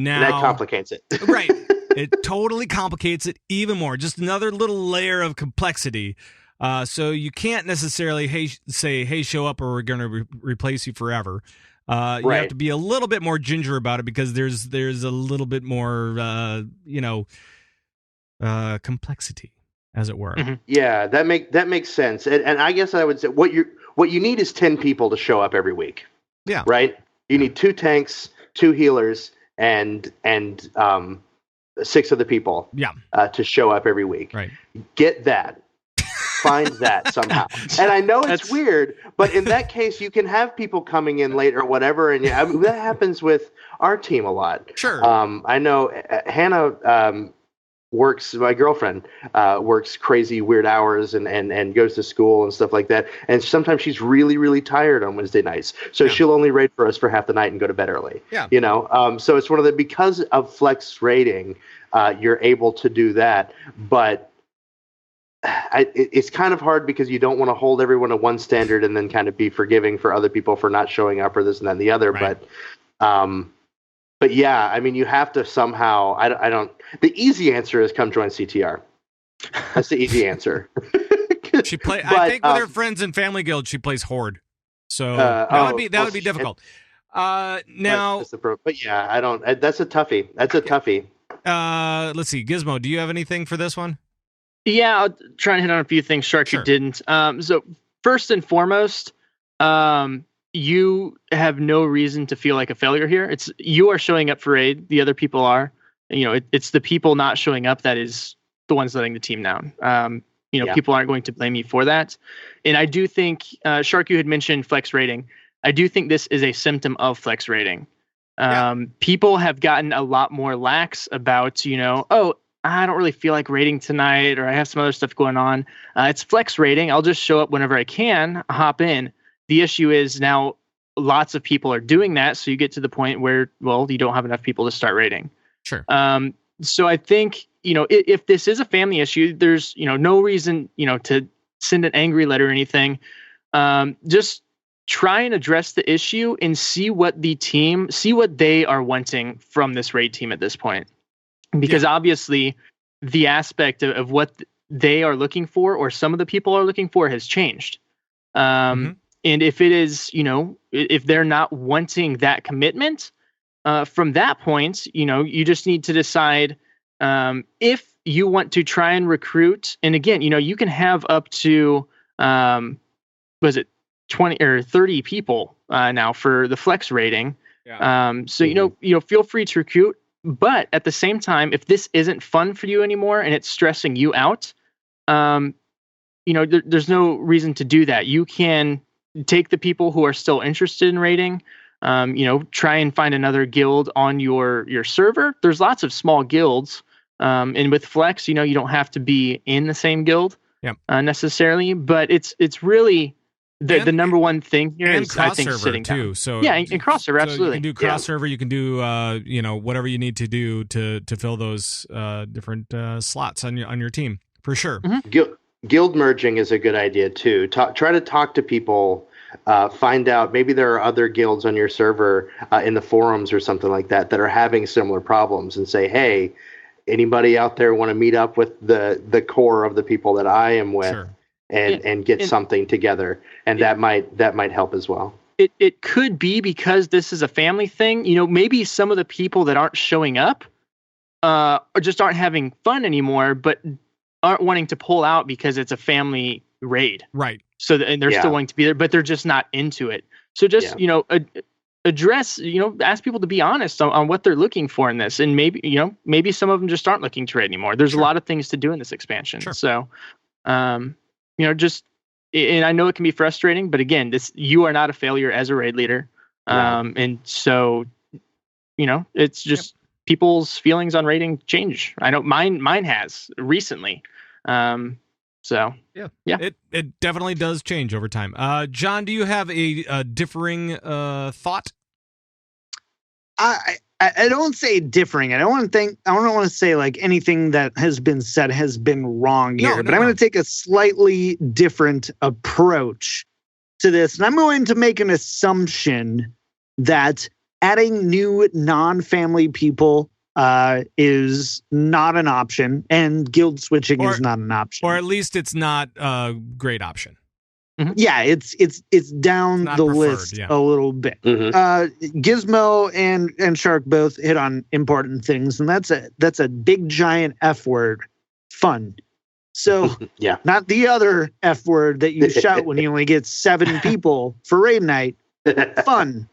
now... And that complicates it. Right. It totally complicates it even more. Just another little layer of complexity. So you can't necessarily say, hey, show up or we're going to replace you forever. You have to be a little bit more ginger about it because there's a little bit more, complexity, as it were. Mm-hmm. Yeah, that makes sense. And I guess I would say what you need is 10 people to show up every week. Yeah. Right? You need 2 tanks, 2 healers, and 6 other people to show up every week. Right. Get that. Find that somehow. And I know it's weird, but in that case, you can have people coming in late or whatever. And that happens with our team a lot. Sure. I know Hannah my girlfriend works crazy weird hours and goes to school and stuff like that. And sometimes she's really, really tired on Wednesday nights. So she'll only raid for us for half the night and go to bed early. Yeah. So it's because of flex raiding, you're able to do that. But it's kind of hard because you don't want to hold everyone to one standard and then kind of be forgiving for other people for not showing up or this and that and the other. Right. But yeah, I mean, you have to somehow. I don't. The easy answer is come join CTR. That's the easy answer. I think with her friends and family guild, she plays Horde. So that would be difficult. Now, but yeah, I don't. That's a toughie. That's a toughie. Let's see, Gizmo. Do you have anything for this one? Yeah, I'll try and hit on a few things Sharku didn't. So first and foremost, you have no reason to feel like a failure here. You are showing up for raid. The other people are. It's the people not showing up that is the ones letting the team down. People aren't going to blame you for that. And I do think Sharku had mentioned flex rating. I do think this is a symptom of flex rating. People have gotten a lot more lax about, I don't really feel like raiding tonight, or I have some other stuff going on. It's flex rating. I'll just show up whenever I can, hop in. The issue is now lots of people are doing that, so you get to the point where, you don't have enough people to start raiding. Sure. So I think, if this is a family issue, there's, no reason, to send an angry letter or anything. Just try and address the issue and see what they are wanting from this raid team at this point. Because obviously the aspect of what they are looking for, or some of the people are looking for, has changed. And if it is, if they're not wanting that commitment, from that point, you just need to decide if you want to try and recruit. And again, you can have up to, 20 or 30 people now for the flex rating. Yeah. Feel free to recruit. But at the same time, if this isn't fun for you anymore and it's stressing you out, there's no reason to do that. You can take the people who are still interested in raiding, try and find another guild on your server. There's lots of small guilds. And with Flex, you don't have to be in the same guild necessarily, but it's really the number one thing here is, I think, sitting too. down. So and cross-server, absolutely. You can do cross-server, you can do, whatever you need to do to fill those different slots on your team, for sure. Mm-hmm. Guild merging is a good idea, too. Try to talk to people, find out, maybe there are other guilds on your server in the forums or something like that are having similar problems, and say, hey, anybody out there want to meet up with the core of the people that I am with? Sure. And get something together, and that might help as well. It could be because this is a family thing. Maybe some of the people that aren't showing up or just aren't having fun anymore, but aren't wanting to pull out because it's a family raid. Right. So and they're still wanting to be there, but they're just not into it. So just address, ask people to be honest on what they're looking for in this. And maybe some of them just aren't looking to raid anymore. There's a lot of things to do in this expansion. Sure. So, just, and I know it can be frustrating, but again, you are not a failure as a raid leader. And so, it's just people's feelings on raiding change. I know mine has recently. So yeah, it definitely does change over time. John, do you have a differing thought? I don't say differing. I don't want to say like anything that has been said has been wrong here. But I'm going to take a slightly different approach to this, and I'm going to make an assumption that adding new non-family people is not an option, and guild switching is not an option, or at least it's not a great option. Mm-hmm. Yeah, it's down the list a little bit. Mm-hmm. Gizmo and Shark both hit on important things, and that's a big giant F word, fun. So not the other F word that you shout when you only get 7 people for raid night. Fun.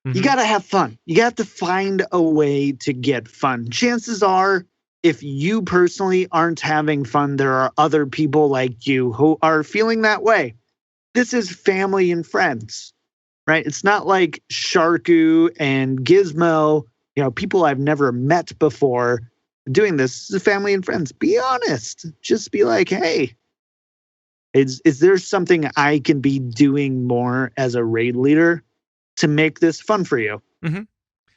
Mm-hmm. You got to have fun. You got to find a way to get fun. Chances are, if you personally aren't having fun, there are other people like you who are feeling that way. This is family and friends, right? It's not like Sharku and Gizmo, people I've never met before doing this. This is family and friends. Be honest. Just be like, hey, is there something I can be doing more as a raid leader to make this fun for you? Mm-hmm.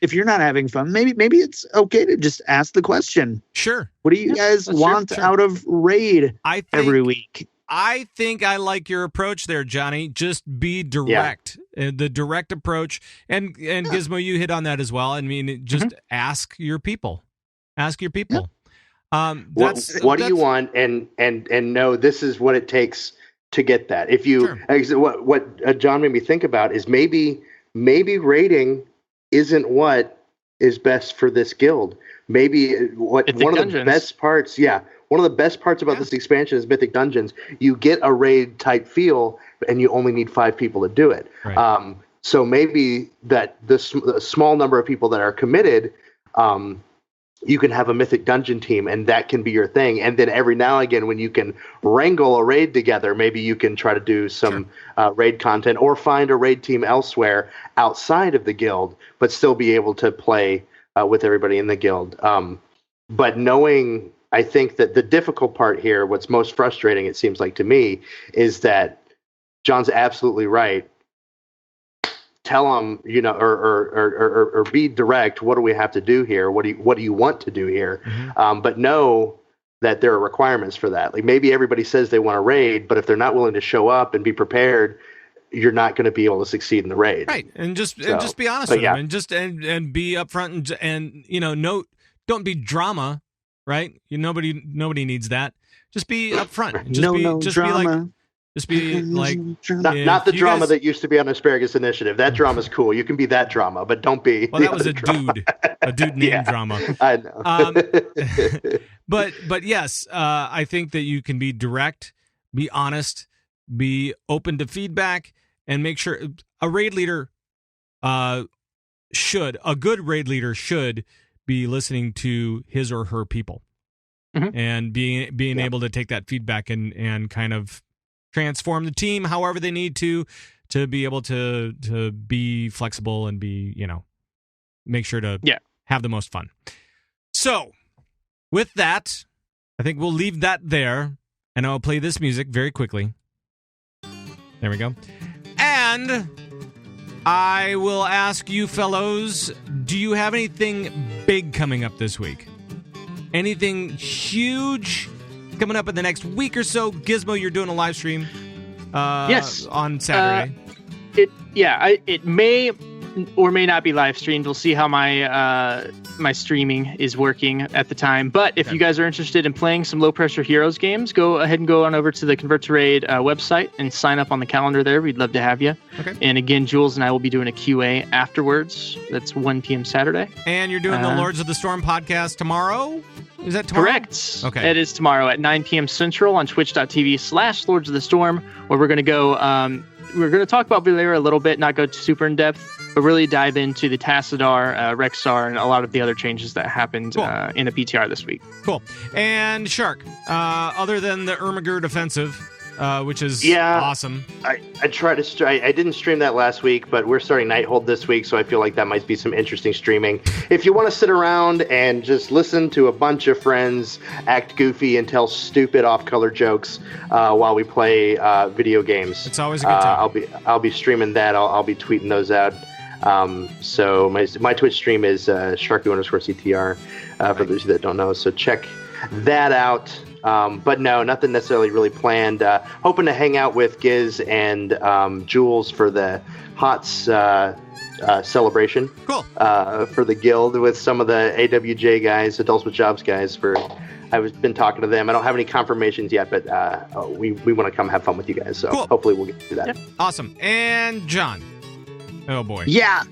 If you're not having fun, maybe it's okay to just ask the question. Sure. What do you guys want out of raid every week? I think I like your approach there, Johnny. Just be direct. The direct approach. And Gizmo, you hit on that as well. I mean, just ask your people. Ask your people. Yeah. What do you want? And know this is what it takes to get that. If you what John made me think about is maybe raiding isn't what is best for this guild. Maybe one of the best parts about this expansion is Mythic Dungeons. You get a raid type feel, and you only need 5 people to do it. Right. So maybe that the small number of people that are committed, you can have a Mythic Dungeon team, and that can be your thing. And then every now and again, when you can wrangle a raid together, maybe you can try to do some raid content or find a raid team elsewhere outside of the guild, but still be able to play with everybody in the guild. But knowing, I think that the difficult part here, what's most frustrating, it seems like to me, is that John's absolutely right. Tell them, or be direct. What do we have to do here? What do you want to do here? Mm-hmm. But know that there are requirements for that. Like maybe everybody says they want to raid, but if they're not willing to show up and be prepared, you're not going to be able to succeed in the raid. Right, and just be honest with them, and just and be upfront, and don't be drama, right? Nobody needs that. Just be upfront. Just be like not the drama that used to be on Asparagus Initiative. That drama's cool. You can be that drama, but don't be. Well, that was a dude named Drama. I know. But yes, I think that you can be direct, be honest, be open to feedback, and make sure a raid leader a good raid leader should be listening to his or her people, and being able to take that feedback and kind of transform the team however they need to be able to be flexible and be, make sure to have the most fun. So with that, I think we'll leave that there, and I'll play this music very quickly. There we go. And I will ask you fellows, do you have anything big coming up this week? Anything huge coming up in the next week or so? Gizmo, you're doing a live stream on Saturday. It may or may not be live streamed. We'll see how my streaming is working at the time. But if you guys are interested in playing some low-pressure Heroes games, go ahead and go on over to the Convert to Raid website and sign up on the calendar there. We'd love to have you. Okay. And again, Jules and I will be doing a QA afterwards. That's 1 p.m. Saturday. And you're doing the Lords of the Storm podcast tomorrow? Is that tomorrow? Correct. Okay. It is tomorrow at 9 p.m. Central on twitch.tv/Lords of the Storm, where we're going to go... we're going to talk about Valera a little bit, not go super in depth. but really dive into the Tassadar, Rexar, and a lot of the other changes that happened in the PTR this week. Cool. And Shark, other than the Ermagerd offensive, which is awesome. I tried to. I didn't stream that last week, but we're starting Nighthold this week, so I feel like that might be some interesting streaming. If you want to sit around and just listen to a bunch of friends act goofy and tell stupid off-color jokes while we play video games, it's always a good time. I'll be streaming that. I'll be tweeting those out. So my Twitch stream is Sharku_CTR for those that don't know. So check that out. But no, nothing necessarily really planned. Hoping to hang out with Giz and Jules for the HOTS celebration. Cool. For the guild with some of the AWJ guys, Adults with Jobs guys. I've been talking to them. I don't have any confirmations yet, but we want to come have fun with you guys. So cool. Hopefully we'll get to do that. Yeah. Awesome. And John. Oh boy. Yeah.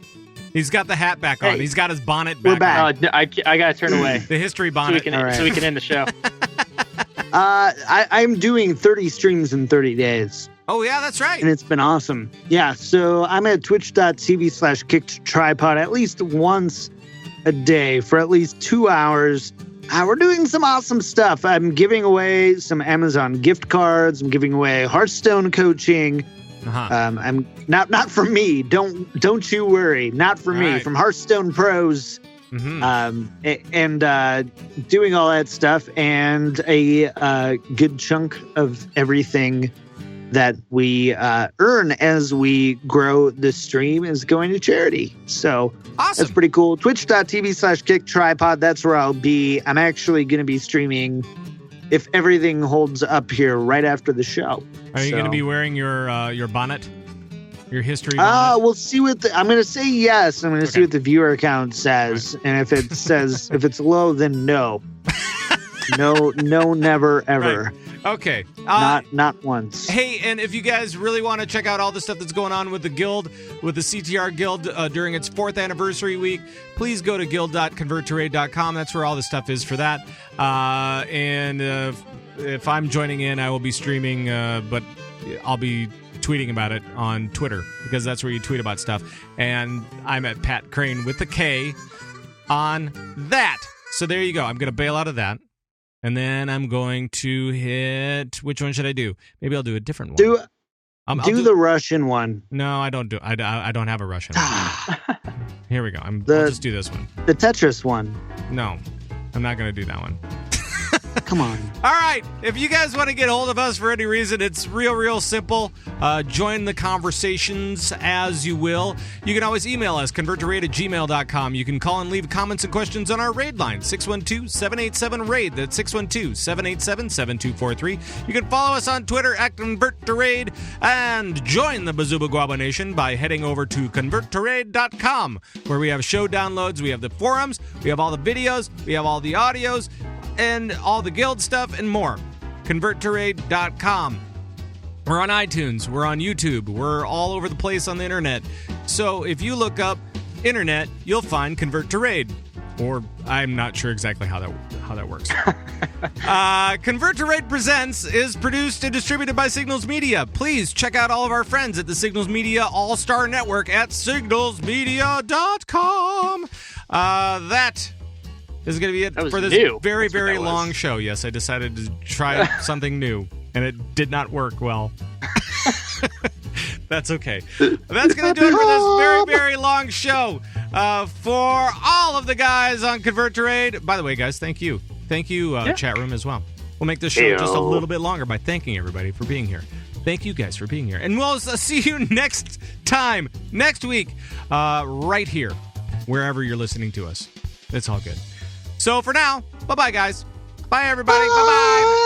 He's got the hat back on. He's got his bonnet back. We're back. Oh, I got to turn away. The history bonnet. So we can end the show. I'm doing 30 streams in 30 days. Oh, yeah, that's right. And it's been awesome. Yeah, so I'm at twitch.tv/kicktripod at least once a day for at least 2 hours. We're doing some awesome stuff. I'm giving away some Amazon gift cards. I'm giving away Hearthstone coaching. I'm not for me. Don't you worry. Not for me. From Hearthstone Pros. And doing all that stuff, and a good chunk of everything that we earn as we grow the stream is going to charity. So awesome. That's pretty cool. Twitch.tv/kicktripod. That's where I'll be. I'm actually going to be streaming, if everything holds up here, right after the show. Are you going to be wearing your bonnet? Your history bonnet? We'll see what I'm going to say yes. I'm going to see what the viewer count says. Right. And if it says, if it's low, then no. No, never, ever. Right. Okay. Not once. Hey, and if you guys really want to check out all the stuff that's going on with the Guild, with the CtR Guild during its 4th anniversary week, please go to guild.converttoraid.com. That's where all the stuff is for that. And if I'm joining in, I will be streaming, but I'll be tweeting about it on Twitter, because that's where you tweet about stuff. And I'm at Pat Crane with the K on that. So there you go. I'm going to bail out of that. And then I'm going to hit, which one should I do? Maybe I'll do a different one. Do the Russian one. No, I don't I don't have a Russian one. Here we go. I'll just do this one. The Tetris one. No, I'm not going to do that one. Come on. All right. If you guys want to get hold of us for any reason, it's real simple. Join the conversations as you will. You can always email us, converttораid@gmail.com. You can call and leave comments and questions on our raid line, 612-787-RAID. That's 612-787-7243. You can follow us on Twitter at converttораid, and join the Bazuba Guaba Nation by heading over to converttораid.com, where we have show downloads, we have the forums, we have all the videos, we have all the audios, and all the guild stuff and more. ConvertToRaid.com. We're on iTunes. We're on YouTube. We're all over the place on the internet. So if you look up internet, you'll find Convert to Raid. Or I'm not sure exactly how that works. Convert to Raid Presents is produced and distributed by Signals Media. Please check out all of our friends at the Signals Media All-Star Network at signalsmedia.com. That is going to be it for this very long show. Yes, I decided to try something new, and it did not work well. That's okay. That's going to do it for this very long show. For all of the guys on Convert to Raid. By the way, guys, thank you. Thank you, chat room, as well. We'll make this show just a little bit longer by thanking everybody for being here. Thank you guys for being here. And we'll see you next week, right here, wherever you're listening to us. It's all good. So for now, bye-bye, guys. Bye, everybody. Bye-bye.